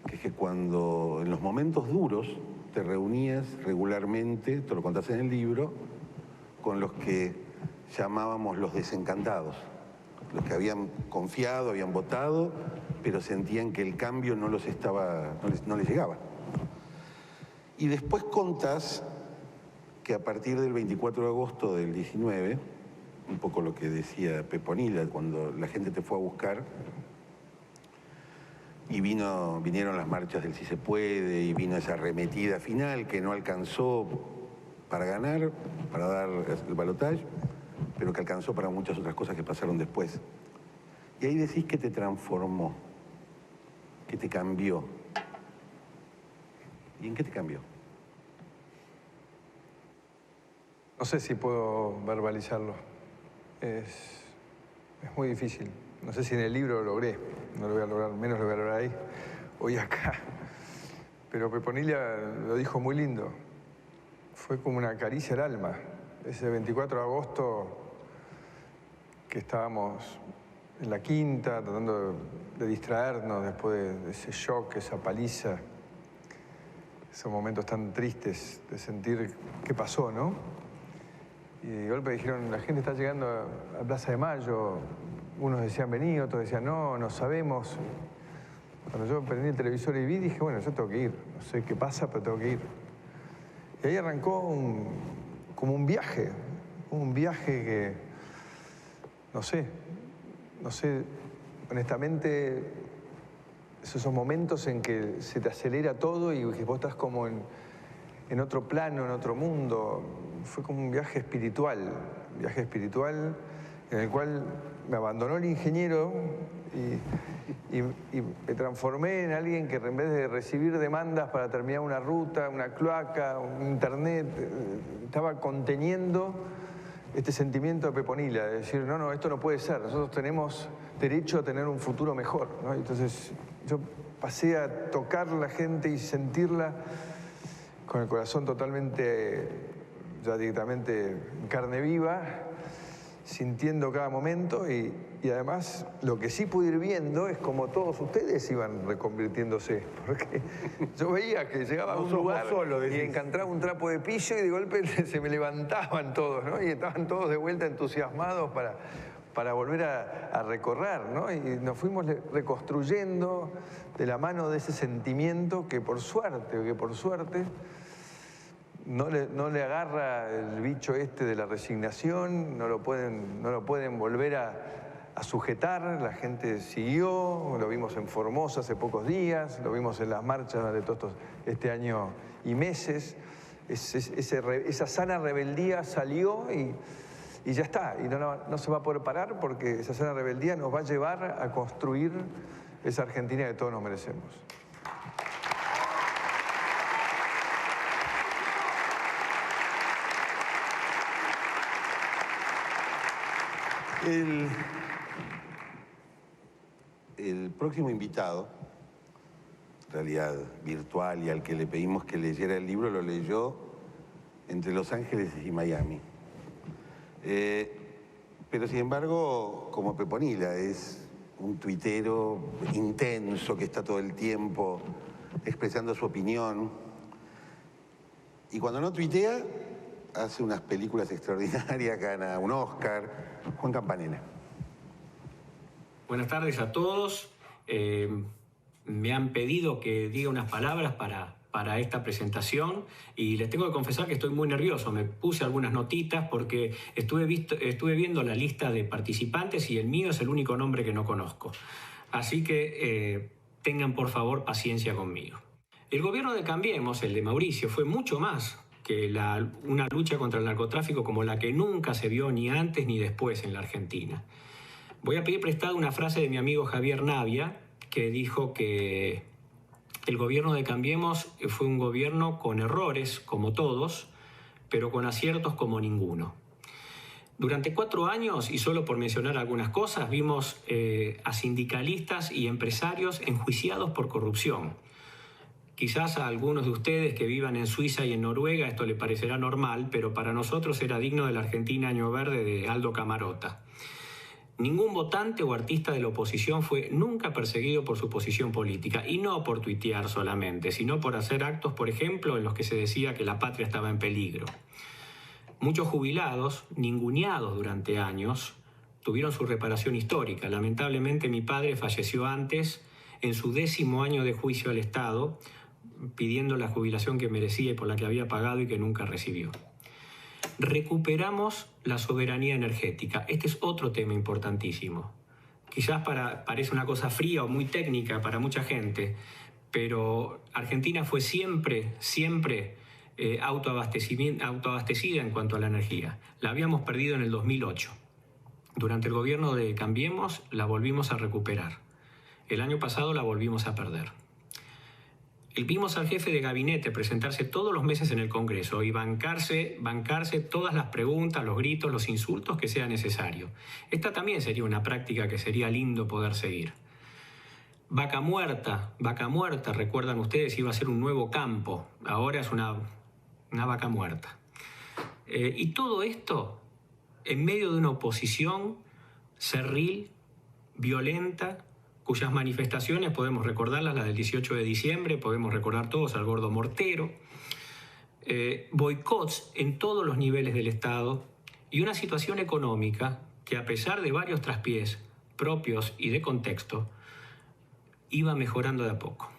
que es que cuando en los momentos duros te reunías regularmente, te lo contás en el libro, con los que llamábamos los desencantados, los que habían confiado, habían votado, pero sentían que el cambio no les llegaba. Y después contás que a partir del 24 de agosto del 19, un poco lo que decía Peponila, cuando la gente te fue a buscar y vinieron las marchas del Sí se puede y vino esa arremetida final que no alcanzó para ganar, para dar el balotaje, pero que alcanzó para muchas otras cosas que pasaron después. Y ahí decís que te transformó, que te cambió. ¿Y en qué te cambió? No sé si puedo verbalizarlo. Es muy difícil. No sé si en el libro lo logré. No lo voy a lograr, menos lo voy a lograr ahí, hoy acá. Pero Peponila lo dijo muy lindo. Fue como una caricia al alma. Ese 24 de agosto que estábamos en la quinta, tratando de distraernos después de ese shock, esa paliza, esos momentos tan tristes de sentir qué pasó, ¿no? Y de golpe dijeron, la gente está llegando a Plaza de Mayo. Unos decían vení, otros decían no sabemos. Cuando yo prendí el televisor y vi, dije, bueno, yo tengo que ir. No sé qué pasa, pero tengo que ir. Y ahí arrancó como un viaje que, no sé, honestamente, esos momentos en que se te acelera todo y que vos estás como en otro plano, en otro mundo. Fue como un viaje espiritual en el cual me abandonó el ingeniero y me transformé en alguien que en vez de recibir demandas para terminar una ruta, una cloaca, un internet, estaba conteniendo este sentimiento de Peponila, de decir, no, esto no puede ser, nosotros tenemos derecho a tener un futuro mejor, ¿no? Entonces yo pasé a tocar a la gente y sentirla con el corazón totalmente, ya directamente en carne viva, sintiendo cada momento y además lo que sí pude ir viendo es como todos ustedes iban reconvirtiéndose, porque yo veía que llegaba a un lugar y encontraba un trapo de piso y de golpe se me levantaban todos, ¿no? Y estaban todos de vuelta entusiasmados para volver a recorrer, ¿no? Y nos fuimos reconstruyendo de la mano de ese sentimiento que por suerte no le agarra el bicho este de la resignación, no lo pueden volver a sujetar. La gente siguió, lo vimos en Formosa hace pocos días, lo vimos en las marchas de todos este año y meses. Esa sana rebeldía salió y ya está, y no se va a poder parar porque esa sana rebeldía nos va a llevar a construir esa Argentina que todos nos merecemos. El próximo invitado, en realidad virtual, y al que le pedimos que leyera el libro, lo leyó entre Los Ángeles y Miami. Pero sin embargo, como Peponila, es un tuitero intenso que está todo el tiempo expresando su opinión. Y cuando no tuitea, hace unas películas extraordinarias, gana un Oscar. Juan Campanella. Buenas tardes a todos. Me han pedido que diga unas palabras para esta presentación y les tengo que confesar que estoy muy nervioso. Me puse algunas notitas porque estuve viendo la lista de participantes y el mío es el único nombre que no conozco. Así que tengan por favor paciencia conmigo. El gobierno de Cambiemos, el de Mauricio, fue mucho más que una lucha contra el narcotráfico como la que nunca se vio ni antes ni después en la Argentina. Voy a pedir prestada una frase de mi amigo Javier Navia, que dijo que el gobierno de Cambiemos fue un gobierno con errores, como todos, pero con aciertos como ninguno. Durante 4 años, y solo por mencionar algunas cosas, vimos a sindicalistas y empresarios enjuiciados por corrupción. Quizás a algunos de ustedes que vivan en Suiza y en Noruega esto le parecerá normal, pero para nosotros era digno de la Argentina Año Verde de Aldo Camarota. Ningún votante o artista de la oposición fue nunca perseguido por su posición política, y no por tuitear solamente, sino por hacer actos, por ejemplo, en los que se decía que la patria estaba en peligro. Muchos jubilados, ninguneados durante años, tuvieron su reparación histórica. Lamentablemente mi padre falleció antes, en su 10º año de juicio al Estado, pidiendo la jubilación que merecía y por la que había pagado y que nunca recibió. Recuperamos la soberanía energética. Este es otro tema importantísimo. Quizás parece una cosa fría o muy técnica para mucha gente, pero Argentina fue siempre autoabastecida en cuanto a la energía. La habíamos perdido en el 2008. Durante el gobierno de Cambiemos la volvimos a recuperar. El año pasado la volvimos a perder. Vimos al jefe de gabinete presentarse todos los meses en el Congreso y bancarse todas las preguntas, los gritos, los insultos que sea necesario. Esta también sería una práctica que sería lindo poder seguir. Vaca muerta, recuerdan ustedes, iba a ser un nuevo campo. Ahora es una vaca muerta. Y todo esto en medio de una oposición cerril, violenta, cuyas manifestaciones podemos recordarlas, la del 18 de diciembre, podemos recordar todos al Gordo Mortero, boicots en todos los niveles del Estado y una situación económica que, a pesar de varios traspiés propios y de contexto, iba mejorando de a poco.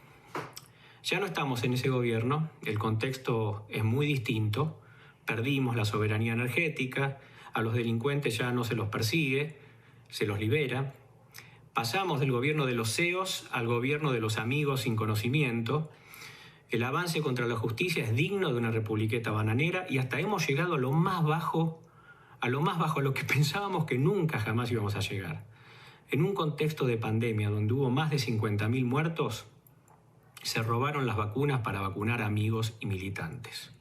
Ya no estamos en ese gobierno, el contexto es muy distinto, perdimos la soberanía energética, a los delincuentes ya no se los persigue, se los libera. Pasamos del gobierno de los CEOs al gobierno de los amigos sin conocimiento. El avance contra la justicia es digno de una republiqueta bananera y hasta hemos llegado a lo más bajo a lo más bajo a lo que pensábamos que nunca jamás íbamos a llegar. En un contexto de pandemia donde hubo más de 50.000 muertos, se robaron las vacunas para vacunar a amigos y militantes.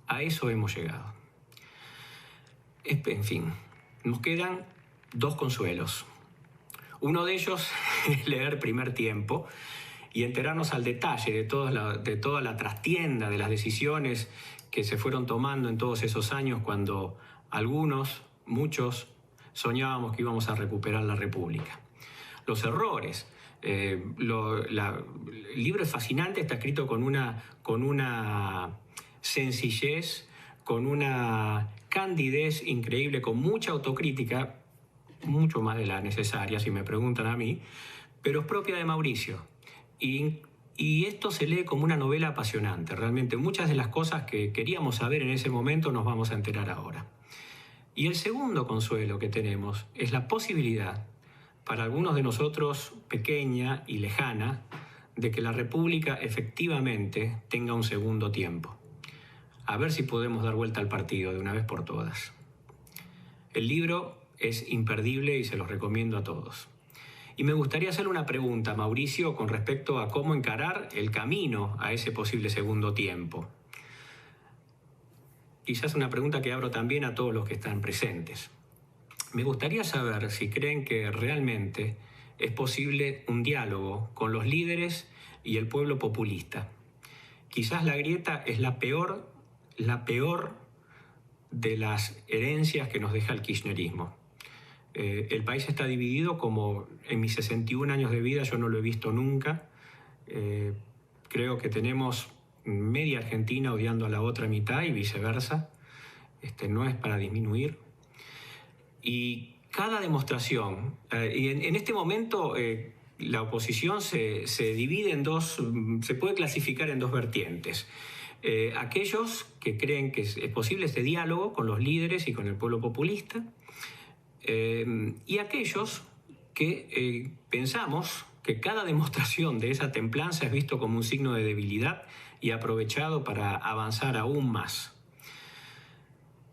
A eso hemos llegado. En fin, nos quedan 2 consuelos. Uno de ellos es leer Primer Tiempo y enterarnos al detalle de toda la trastienda de las decisiones que se fueron tomando en todos esos años cuando algunos, muchos, soñábamos que íbamos a recuperar la República. Los errores. El libro es fascinante, está escrito con una sencillez, con una candidez increíble, con mucha autocrítica, mucho más de la necesaria, si me preguntan a mí, pero es propia de Mauricio. Y esto se lee como una novela apasionante. Realmente muchas de las cosas que queríamos saber en ese momento nos vamos a enterar ahora. Y el segundo consuelo que tenemos es la posibilidad, para algunos de nosotros pequeña y lejana, de que la República efectivamente tenga un segundo tiempo. A ver si podemos dar vuelta al partido de una vez por todas. El libro es imperdible y se los recomiendo a todos. Y me gustaría hacerle una pregunta a Mauricio con respecto a cómo encarar el camino a ese posible segundo tiempo. Quizás una pregunta que abro también a todos los que están presentes. Me gustaría saber si creen que realmente es posible un diálogo con los líderes y el pueblo populista. Quizás la grieta es la peor de las herencias que nos deja el kirchnerismo. El país está dividido como en mis 61 años de vida yo no lo he visto nunca. Creo que tenemos media Argentina odiando a la otra mitad y viceversa. No es para disminuir. Y cada demostración, y en este momento la oposición se divide en dos, se puede clasificar en 2 vertientes. Aquellos que creen que es posible este diálogo con los líderes y con el pueblo populista, y aquellos que pensamos que cada demostración de esa templanza es visto como un signo de debilidad y aprovechado para avanzar aún más.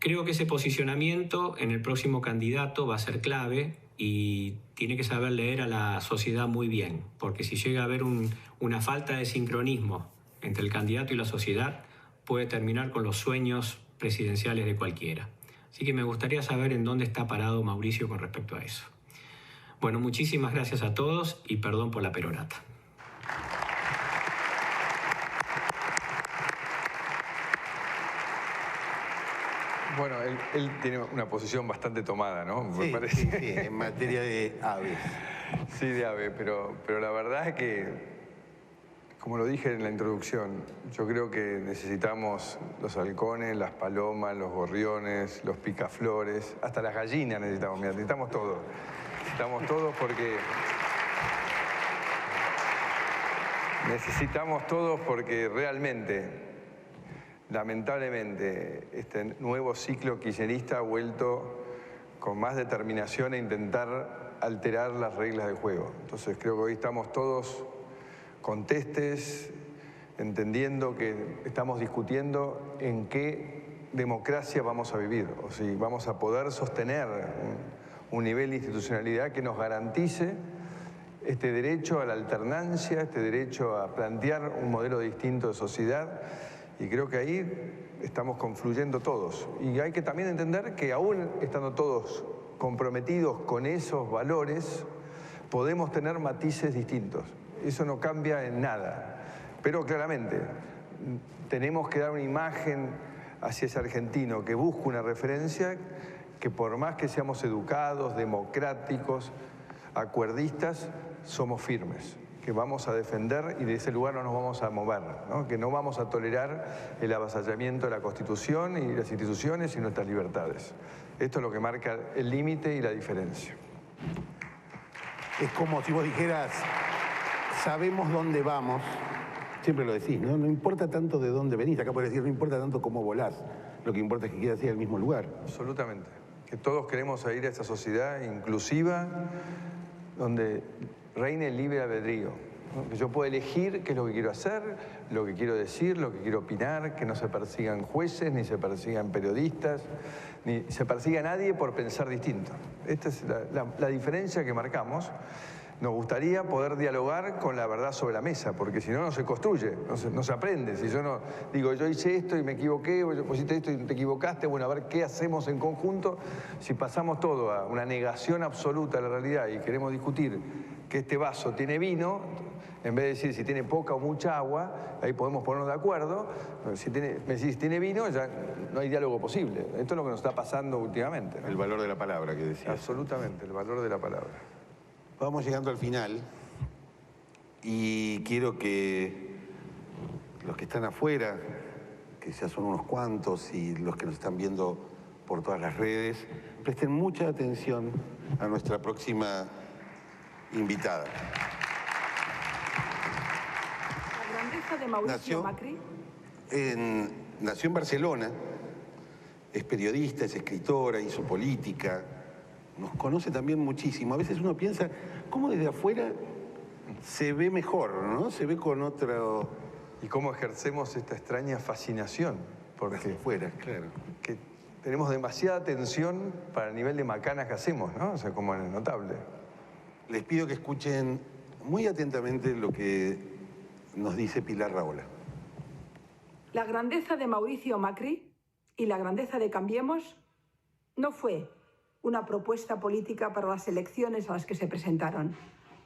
Creo que ese posicionamiento en el próximo candidato va a ser clave y tiene que saber leer a la sociedad muy bien, porque si llega a haber una falta de sincronismo entre el candidato y la sociedad, puede terminar con los sueños presidenciales de cualquiera. Así que me gustaría saber en dónde está parado Mauricio con respecto a eso. Bueno, muchísimas gracias a todos y perdón por la perorata. Bueno, él tiene una posición bastante tomada, ¿no? Sí, sí, en materia de aves. Sí, de ave, pero la verdad es que, como lo dije en la introducción, yo creo que necesitamos los halcones, las palomas, los gorriones, los picaflores, hasta las gallinas necesitamos, mira, necesitamos todo. Necesitamos todos porque realmente, lamentablemente, este nuevo ciclo kirchnerista ha vuelto con más determinación a intentar alterar las reglas del juego. Entonces creo que hoy estamos todos contestes, entendiendo que estamos discutiendo en qué democracia vamos a vivir, o si vamos a poder sostener un nivel de institucionalidad que nos garantice este derecho a la alternancia, este derecho a plantear un modelo distinto de sociedad, y creo que ahí estamos confluyendo todos. Y hay que también entender que aún estando todos comprometidos con esos valores, podemos tener matices distintos. Eso no cambia en nada. Pero claramente tenemos que dar una imagen hacia ese argentino que busca una referencia, que por más que seamos educados, democráticos, acuerdistas, somos firmes, que vamos a defender y de ese lugar no nos vamos a mover, ¿no? Que no vamos a tolerar el avasallamiento de la Constitución y las instituciones y nuestras libertades. Esto es lo que marca el límite y la diferencia. Es como si vos dijeras, sabemos dónde vamos, siempre lo decís, ¿no? No importa tanto de dónde venís, acá podés decir, no importa tanto cómo volás, lo que importa es que quieras ir al mismo lugar. Absolutamente. Que todos queremos ir a esa sociedad inclusiva donde reine el libre albedrío, ¿no? Que yo pueda elegir qué es lo que quiero hacer, lo que quiero decir, lo que quiero opinar, que no se persigan jueces, ni se persigan periodistas, ni se persiga a nadie por pensar distinto. Esta es la diferencia que marcamos. Nos gustaría poder dialogar con la verdad sobre la mesa, porque si no, no se construye, no se aprende. Si yo no digo, yo hice esto y me equivoqué, o yo pusiste esto y te equivocaste, bueno, a ver qué hacemos en conjunto. Si pasamos todo a una negación absoluta de la realidad y queremos discutir que este vaso tiene vino, en vez de decir si tiene poca o mucha agua, ahí podemos ponernos de acuerdo. Si me decís si tiene vino, ya no hay diálogo posible. Esto es lo que nos está pasando últimamente, ¿no? El valor de la palabra que decías. Absolutamente, el valor de la palabra. Vamos llegando al final y quiero que los que están afuera, que ya son unos cuantos, y los que nos están viendo por todas las redes, presten mucha atención a nuestra próxima invitada. La grandeza de Mauricio Macri. Nació en Barcelona, es periodista, es escritora, hizo política. Nos conoce también muchísimo. A veces uno piensa, ¿cómo desde afuera se ve mejor, ¿no? Se ve con otro... Y cómo ejercemos esta extraña fascinación. Porque desde afuera, claro. Que tenemos demasiada atención para el nivel de macanas que hacemos, ¿no? O sea, como es notable. Les pido que escuchen muy atentamente lo que nos dice Pilar Rahola. La grandeza de Mauricio Macri y la grandeza de Cambiemos no fue una propuesta política para las elecciones a las que se presentaron,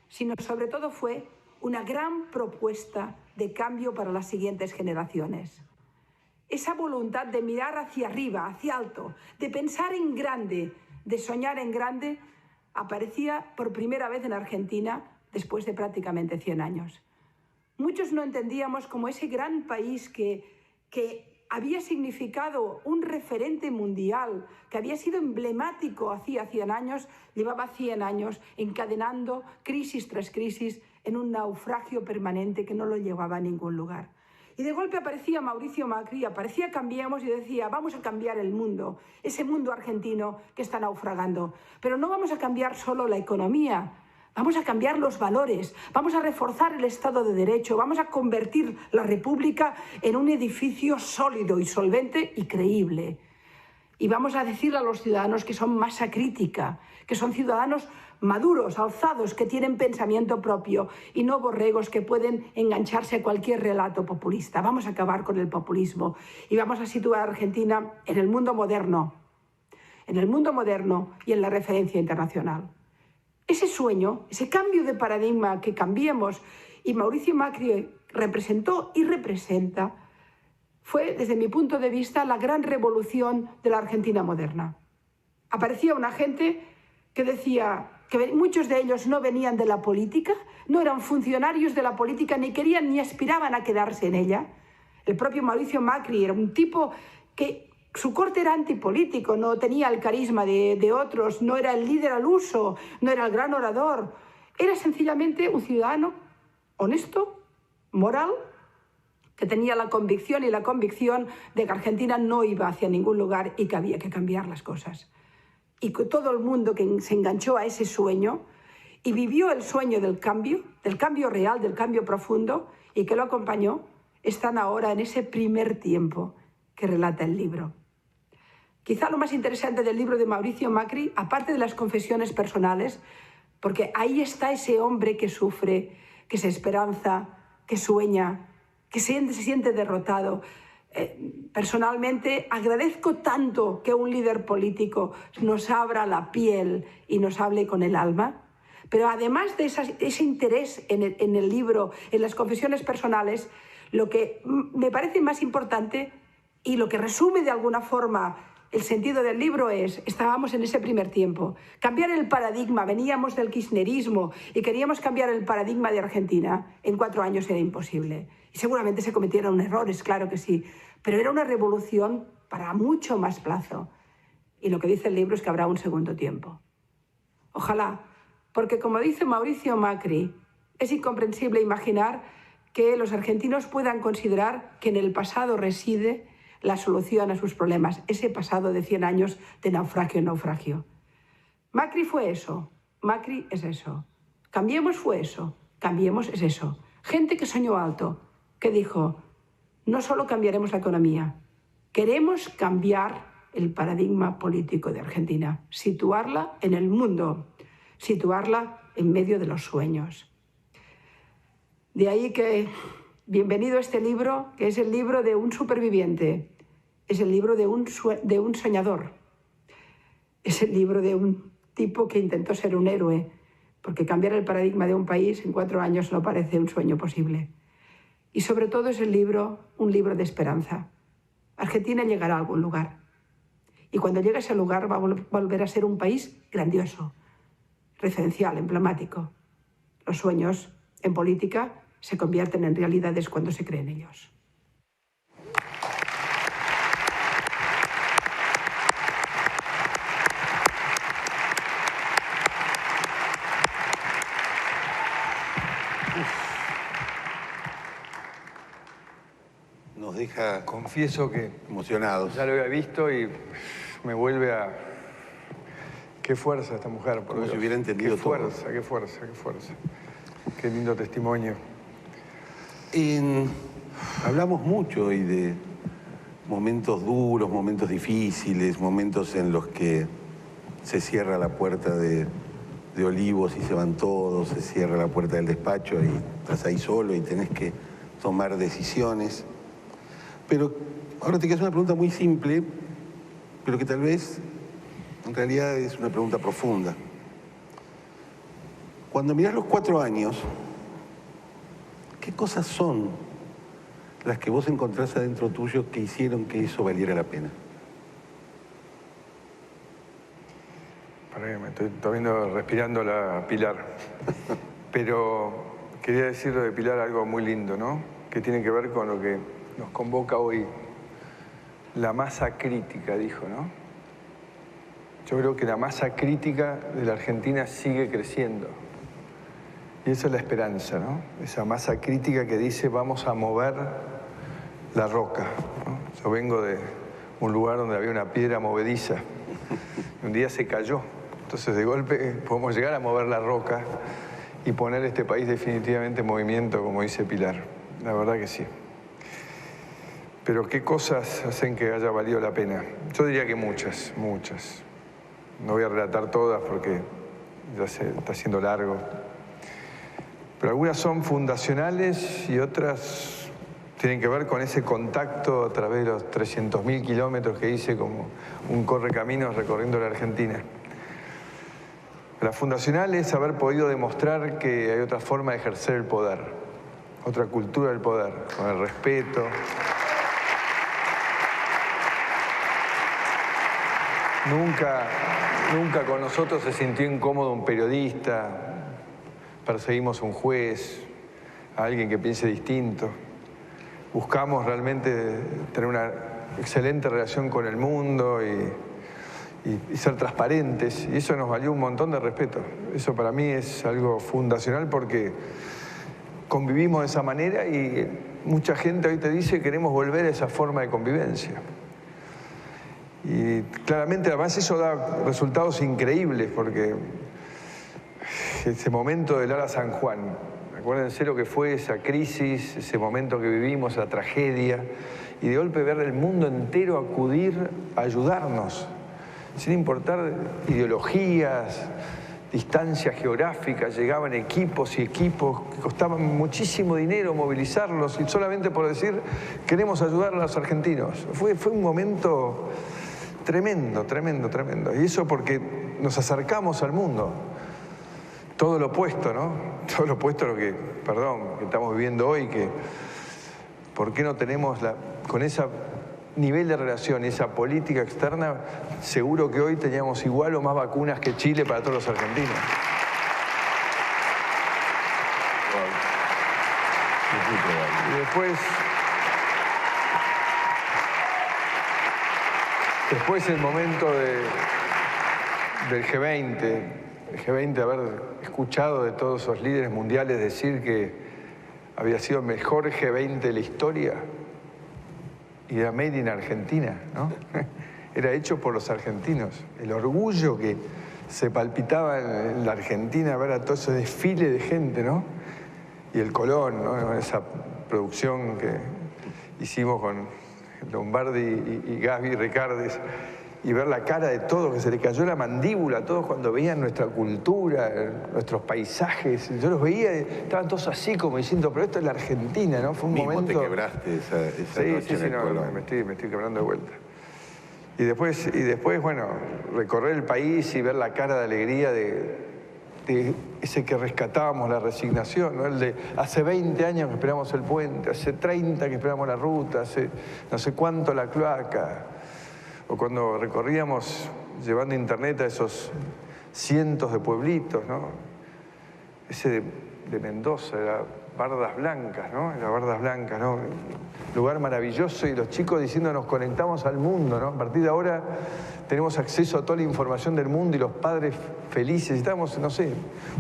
sino sobre todo fue una gran propuesta de cambio para las siguientes generaciones. Esa voluntad de mirar hacia arriba, hacia alto, de pensar en grande, de soñar en grande, aparecía por primera vez en Argentina después de prácticamente 100 años. Muchos no entendíamos cómo ese gran país que había significado un referente mundial, que había sido emblemático hacía 100 años, llevaba 100 años encadenando crisis tras crisis en un naufragio permanente que no lo llevaba a ningún lugar. Y de golpe aparecía Mauricio Macri, aparecía Cambiemos y decía, vamos a cambiar el mundo, ese mundo argentino que está naufragando. Pero no vamos a cambiar solo la economía, vamos a cambiar los valores, vamos a reforzar el Estado de Derecho, vamos a convertir la República en un edificio sólido y solvente y creíble. Y vamos a decirle a los ciudadanos que son masa crítica, que son ciudadanos maduros, alzados, que tienen pensamiento propio y no borregos que pueden engancharse a cualquier relato populista. Vamos a acabar con el populismo y vamos a situar a Argentina en el mundo moderno y en la referencia internacional. Ese sueño, ese cambio de paradigma que Cambiemos y Mauricio Macri representó y representa, fue, desde mi punto de vista, la gran revolución de la Argentina moderna. Aparecía una gente que decía que muchos de ellos no venían de la política, no eran funcionarios de la política, ni querían ni aspiraban a quedarse en ella. El propio Mauricio Macri era un tipo que su corte era antipolítico, no tenía el carisma de otros, no era el líder al uso, no era el gran orador. Era sencillamente un ciudadano honesto, moral, que tenía la convicción de que Argentina no iba hacia ningún lugar y que había que cambiar las cosas. Y todo el mundo que se enganchó a ese sueño y vivió el sueño del cambio real, del cambio profundo, y que lo acompañó, están ahora en ese primer tiempo que relata el libro. Quizá lo más interesante del libro de Mauricio Macri, aparte de las confesiones personales, porque ahí está ese hombre que sufre, que se esperanza, que sueña, que se siente derrotado. Personalmente agradezco tanto que un líder político nos abra la piel y nos hable con el alma, pero además de ese interés en el libro, en las confesiones personales, lo que me parece más importante y lo que resume de alguna forma el sentido del libro es, estábamos en ese primer tiempo, cambiar el paradigma, veníamos del kirchnerismo y queríamos cambiar el paradigma de Argentina, en 4 años era imposible. Y seguramente se cometieron errores, claro que sí, pero era una revolución para mucho más plazo. Y lo que dice el libro es que habrá un segundo tiempo. Ojalá, porque como dice Mauricio Macri, es incomprensible imaginar que los argentinos puedan considerar que en el pasado reside la solución a sus problemas, ese pasado de 100 años de naufragio en naufragio. Macri fue eso, Macri es eso. Cambiemos fue eso, Cambiemos es eso. Gente que soñó alto, que dijo, no solo cambiaremos la economía, queremos cambiar el paradigma político de Argentina, situarla en el mundo, situarla en medio de los sueños. De ahí que, bienvenido a este libro, que es el libro de un superviviente, es el libro de un soñador, es el libro de un tipo que intentó ser un héroe, porque cambiar el paradigma de un país en 4 años no parece un sueño posible. Y sobre todo es un libro de esperanza. Argentina llegará a algún lugar. Y cuando llegue a ese lugar va a volver a ser un país grandioso, referencial, emblemático. Los sueños en política se convierten en realidades cuando se creen ellos. Nos deja, confieso que emocionados. ya lo había visto y me vuelve a... Qué fuerza esta mujer, por Como Dios. si hubiera entendido qué todo. fuerza, qué fuerza, qué fuerza. Qué lindo testimonio. Hablamos mucho hoy de momentos duros, momentos difíciles, momentos en los que se cierra la puerta de Olivos y se van todos, se cierra la puerta del despacho y estás ahí solo y tenés que tomar decisiones. Pero ahora te queda una pregunta muy simple, pero que tal vez en realidad es una pregunta profunda. Cuando mirás los 4 años, ¿qué cosas son las que vos encontrás adentro tuyo que hicieron que eso valiera la pena? Para que me estoy todavía respirando la Pilar. Pero quería decir de Pilar algo muy lindo, ¿no? Que tiene que ver con lo que nos convoca hoy. La masa crítica, dijo, ¿no? Yo creo que la masa crítica de la Argentina sigue creciendo. Y esa es la esperanza, ¿no? Esa masa crítica que dice vamos a mover la roca, ¿no? Yo vengo de un lugar donde había una piedra movediza. Un día se cayó. Entonces de golpe podemos llegar a mover la roca y poner este país definitivamente en movimiento, como dice Pilar. La verdad que sí. Pero ¿qué cosas hacen que haya valido la pena? Yo diría que muchas, muchas. No voy a relatar todas porque ya se está haciendo largo. Pero algunas son fundacionales y otras tienen que ver con ese contacto a través de los 300.000 kilómetros que hice como un correcaminos recorriendo la Argentina. La fundacional es haber podido demostrar que hay otra forma de ejercer el poder, otra cultura del poder, con el respeto. Nunca con nosotros se sintió incómodo un periodista, perseguimos a un juez, a alguien que piense distinto. Buscamos realmente tener una excelente relación con el mundo y ser transparentes. Y eso nos valió un montón de respeto. Eso para mí es algo fundacional porque convivimos de esa manera y mucha gente hoy te dice queremos volver a esa forma de convivencia. Y claramente además eso da resultados increíbles porque ese momento del Ala San Juan, acuérdense lo que fue esa crisis, ese momento que vivimos, esa tragedia, y de golpe ver el mundo entero acudir a ayudarnos, sin importar ideologías, distancias geográficas, llegaban equipos y equipos que costaban muchísimo dinero movilizarlos y solamente por decir queremos ayudar a los argentinos. Fue un momento tremendo, tremendo, tremendo. Y eso porque nos acercamos al mundo. Todo lo opuesto, ¿no? Todo lo opuesto a lo que, que estamos viviendo hoy, que ¿por qué no tenemos con ese nivel de relación, esa política externa, seguro que hoy teníamos igual o más vacunas que Chile para todos los argentinos? Y después el momento del G20, el G20, haber escuchado de todos esos líderes mundiales decir que había sido el mejor G20 de la historia y era made in Argentina, ¿no? Era hecho por los argentinos. El orgullo que se palpitaba en la Argentina ver a todo ese desfile de gente, ¿no? el Colón, ¿no? Esa producción que hicimos con Lombardi y Gaby Ricardes, y ver la cara de todos, que se le cayó la mandíbula a todos cuando veían nuestra cultura, nuestros paisajes. Yo los veía, estaban todos así como diciendo, pero esto es la Argentina, ¿no? Fue un momento... te quebraste esa noche en el Colón. Me estoy quebrando de vuelta. Y después, bueno, recorrer el país y ver la cara de alegría de ese que rescatábamos, la resignación, ¿no? El de hace 20 años que esperamos el puente, hace 30 que esperamos la ruta, hace no sé cuánto la cloaca. O cuando recorríamos llevando internet a esos cientos de pueblitos, ¿no? Ese de Mendoza, era Bardas Blancas, ¿no? Era Bardas Blancas, ¿no? Lugar maravilloso, y los chicos diciendo nos conectamos al mundo, ¿no? A partir de ahora tenemos acceso a toda la información del mundo y los padres felices. Estamos, no sé,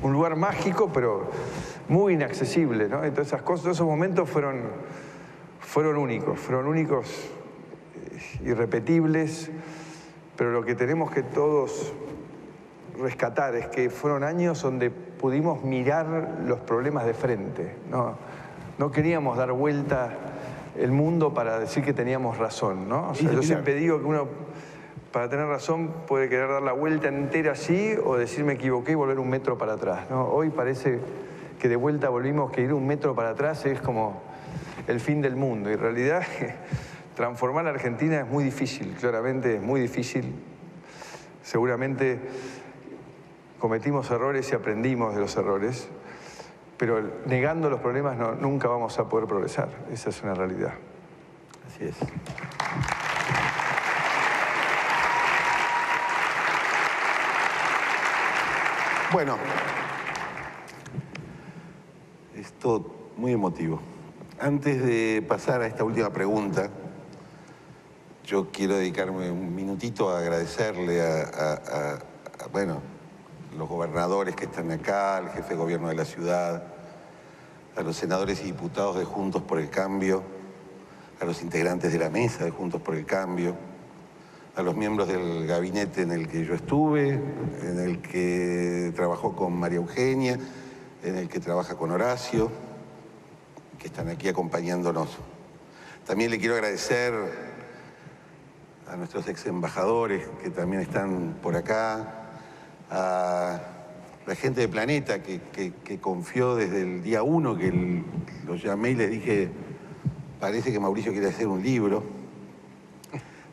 un lugar mágico, pero muy inaccesible, ¿no? Entonces esas cosas, esos momentos fueron únicos, irrepetibles, pero lo que tenemos que todos rescatar es que fueron años donde pudimos mirar los problemas de frente, ¿no? No queríamos dar vuelta el mundo para decir que teníamos razón, ¿no? O sea, yo siempre digo que uno, para tener razón, puede querer dar la vuelta entera así o decir me equivoqué y volver un metro para atrás, ¿no? Hoy parece que de vuelta volvimos, que ir un metro para atrás es como el fin del mundo. Y en realidad transformar la Argentina es muy difícil, claramente es muy difícil. Seguramente cometimos errores y aprendimos de los errores, pero negando los problemas nunca vamos a poder progresar. Esa es una realidad. Así es. Bueno, esto muy emotivo. Antes de pasar a esta última pregunta, yo quiero dedicarme un minutito a agradecerle a los gobernadores que están acá, al jefe de gobierno de la ciudad, a los senadores y diputados de Juntos por el Cambio, a los integrantes de la mesa de Juntos por el Cambio, a los miembros del gabinete en el que yo estuve, en el que trabajó con María Eugenia, en el que trabaja con Horacio, que están aquí acompañándonos. También le quiero agradecer a nuestros ex embajadores que también están por acá, a la gente de Planeta que confió desde el día 1 que los llamé y les dije, parece que Mauricio quiere hacer un libro,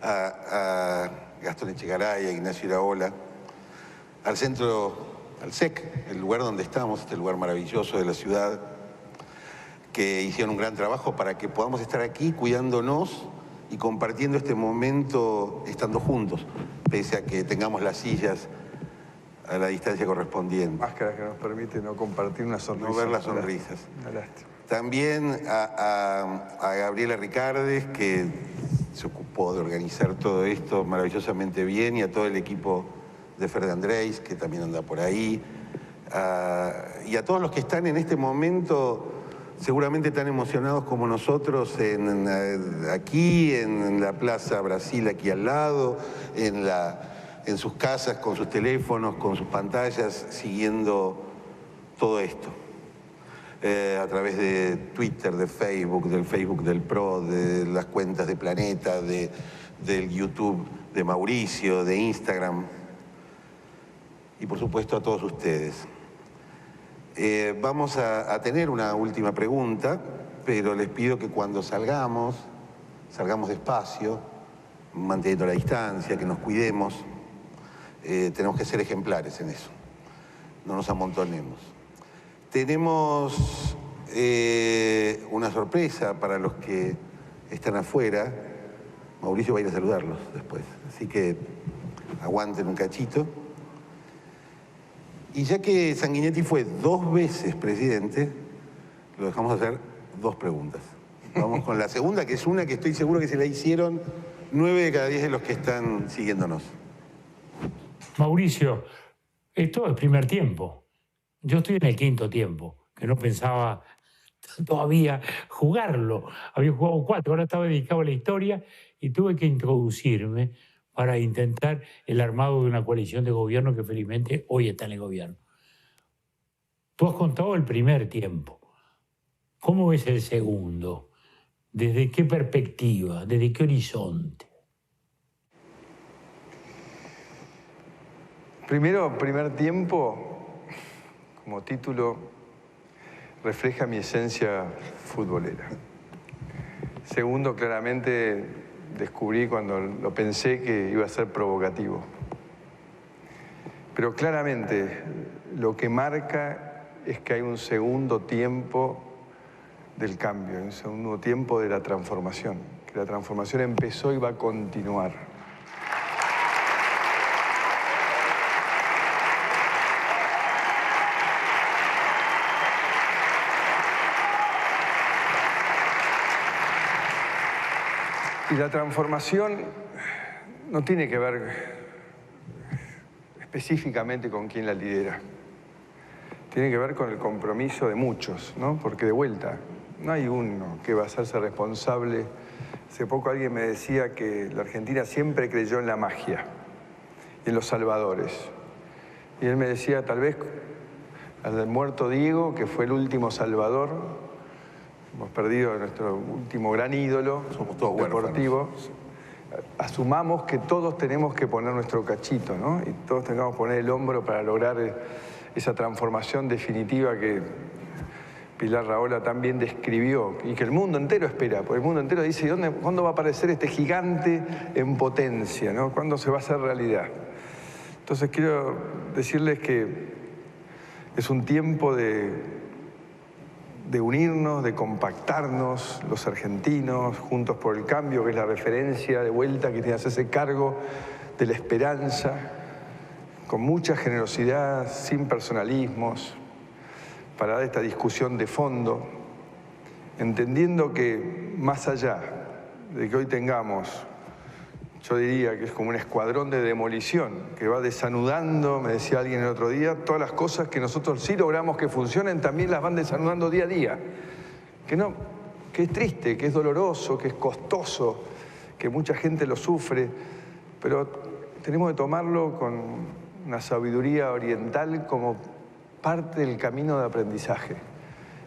a Gastón Echegaray, a Ignacio Iraola, al SEC, el lugar donde estamos, este lugar maravilloso de la ciudad, que hicieron un gran trabajo para que podamos estar aquí cuidándonos y compartiendo este momento estando juntos, pese a que tengamos las sillas a la distancia correspondiente. Máscaras que nos permiten no compartir una sonrisa. No ver las sonrisas. Una lástima. También a Gabriela Ricardes, que se ocupó de organizar todo esto maravillosamente bien, y a todo el equipo de Ferde Andrés, que también anda por ahí, y a todos los que están en este momento seguramente tan emocionados como nosotros aquí en la Plaza Brasil, aquí al lado, en sus casas, con sus teléfonos, con sus pantallas, siguiendo todo esto. A través de Twitter, de Facebook, del Facebook del PRO, de las cuentas de Planeta, del YouTube de Mauricio, de Instagram, y por supuesto a todos ustedes. Vamos a tener una última pregunta, pero les pido que cuando salgamos despacio, manteniendo la distancia, que nos cuidemos. Tenemos que ser ejemplares en eso, no nos amontonemos. Tenemos una sorpresa para los que están afuera. Mauricio va a ir a saludarlos después, así que aguanten un cachito. Y ya que Sanguinetti fue 2 veces presidente, lo dejamos hacer 2 preguntas. Vamos con la segunda, que es una que estoy seguro que se la hicieron 9 de cada 10 de los que están siguiéndonos. Mauricio, esto es primer tiempo. Yo estoy en el 5.º tiempo, que no pensaba todavía jugarlo. Había jugado 4, ahora estaba dedicado a la historia y tuve que introducirme para intentar el armado de una coalición de gobierno que felizmente hoy está en el gobierno. Tú has contado el primer tiempo. ¿Cómo ves el segundo? ¿Desde qué perspectiva? ¿Desde qué horizonte? Primero, primer tiempo, como título, refleja mi esencia futbolera. Segundo, claramente descubrí cuando lo pensé que iba a ser provocativo. Pero claramente lo que marca es que hay un segundo tiempo del cambio, un segundo tiempo de la transformación. Que la transformación empezó y va a continuar. Y la transformación no tiene que ver específicamente con quién la lidera. Tiene que ver con el compromiso de muchos, ¿no? Porque de vuelta, no hay uno que va a hacerse responsable. Hace poco alguien me decía que la Argentina siempre creyó en la magia y en los salvadores. Y él me decía, tal vez al muerto Diego, que fue el último salvador, hemos perdido a nuestro último gran ídolo deportivo. Asumamos que todos tenemos que poner nuestro cachito, ¿no? Y todos tengamos que poner el hombro para lograr esa transformación definitiva que Pilar Rahola también describió y que el mundo entero espera, porque el mundo entero dice, ¿cuándo va a aparecer este gigante en potencia, ¿no? ¿Cuándo se va a hacer realidad? Entonces quiero decirles que es un tiempo de unirnos, de compactarnos, los argentinos, juntos por el cambio, que es la referencia de vuelta que tiene que hacerse cargo de la esperanza, con mucha generosidad, sin personalismos, para dar esta discusión de fondo, entendiendo que más allá de que hoy tengamos, yo diría que es como un escuadrón de demolición que va desanudando, me decía alguien el otro día, todas las cosas que nosotros sí logramos que funcionen, también las van desanudando día a día. Que es triste, que es doloroso, que es costoso, que mucha gente lo sufre, pero tenemos que tomarlo con una sabiduría oriental como parte del camino de aprendizaje.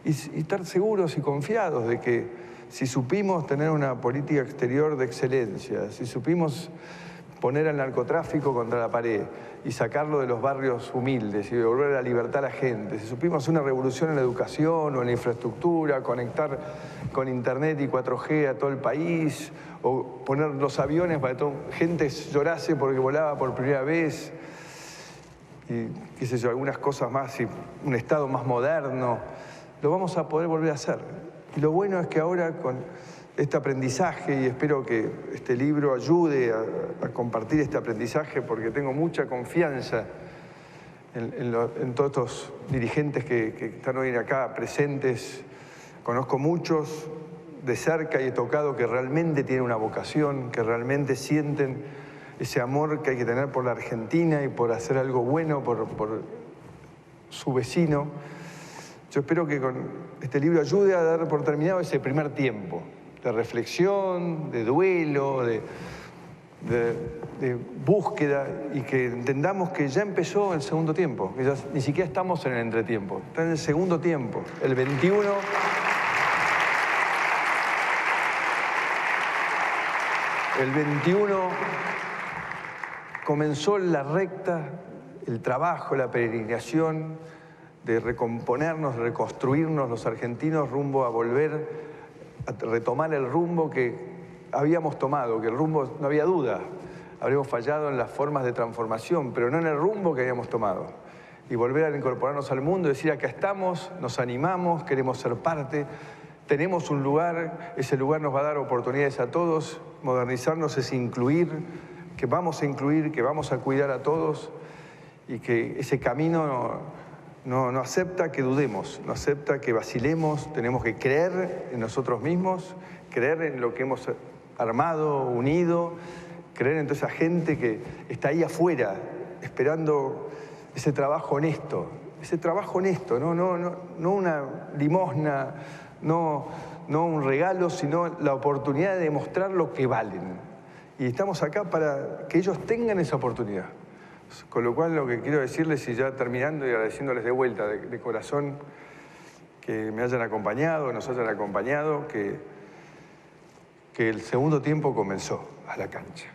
Y estar seguros y confiados de que si supimos tener una política exterior de excelencia, si supimos poner al narcotráfico contra la pared y sacarlo de los barrios humildes y devolver la libertad a la gente, si supimos una revolución en la educación o en la infraestructura, conectar con internet y 4G a todo el país, o poner los aviones para que gente llorase porque volaba por primera vez, y qué sé yo, algunas cosas más, y un Estado más moderno, lo vamos a poder volver a hacer. Y lo bueno es que ahora con este aprendizaje, y espero que este libro ayude a compartir este aprendizaje, porque tengo mucha confianza en todos estos dirigentes que están hoy acá presentes. Conozco muchos de cerca y he tocado que realmente tienen una vocación, que realmente sienten ese amor que hay que tener por la Argentina y por hacer algo bueno por su vecino. Yo espero que con este libro ayude a dar por terminado ese primer tiempo de reflexión, de duelo, de búsqueda, y que entendamos que ya empezó el segundo tiempo, que ya ni siquiera estamos en el entretiempo, está en el segundo tiempo, el 21. El 21 comenzó la recta, el trabajo, la peregrinación de recomponernos, de reconstruirnos los argentinos rumbo a volver a retomar el rumbo que habíamos tomado, que el rumbo, no había duda, habríamos fallado en las formas de transformación, pero no en el rumbo que habíamos tomado. Y volver a incorporarnos al mundo, decir, acá estamos, nos animamos, queremos ser parte, tenemos un lugar, ese lugar nos va a dar oportunidades a todos, modernizarnos es incluir, que vamos a cuidar a todos, y que ese camino no acepta que dudemos, no acepta que vacilemos, tenemos que creer en nosotros mismos, creer en lo que hemos armado, unido, creer en toda esa gente que está ahí afuera esperando ese trabajo honesto, no una limosna, no un regalo, sino la oportunidad de demostrar lo que valen. Y estamos acá para que ellos tengan esa oportunidad. Con lo cual, lo que quiero decirles, y ya terminando y agradeciéndoles de vuelta, de corazón, que me hayan acompañado, que nos hayan acompañado, que el segundo tiempo comenzó a la cancha.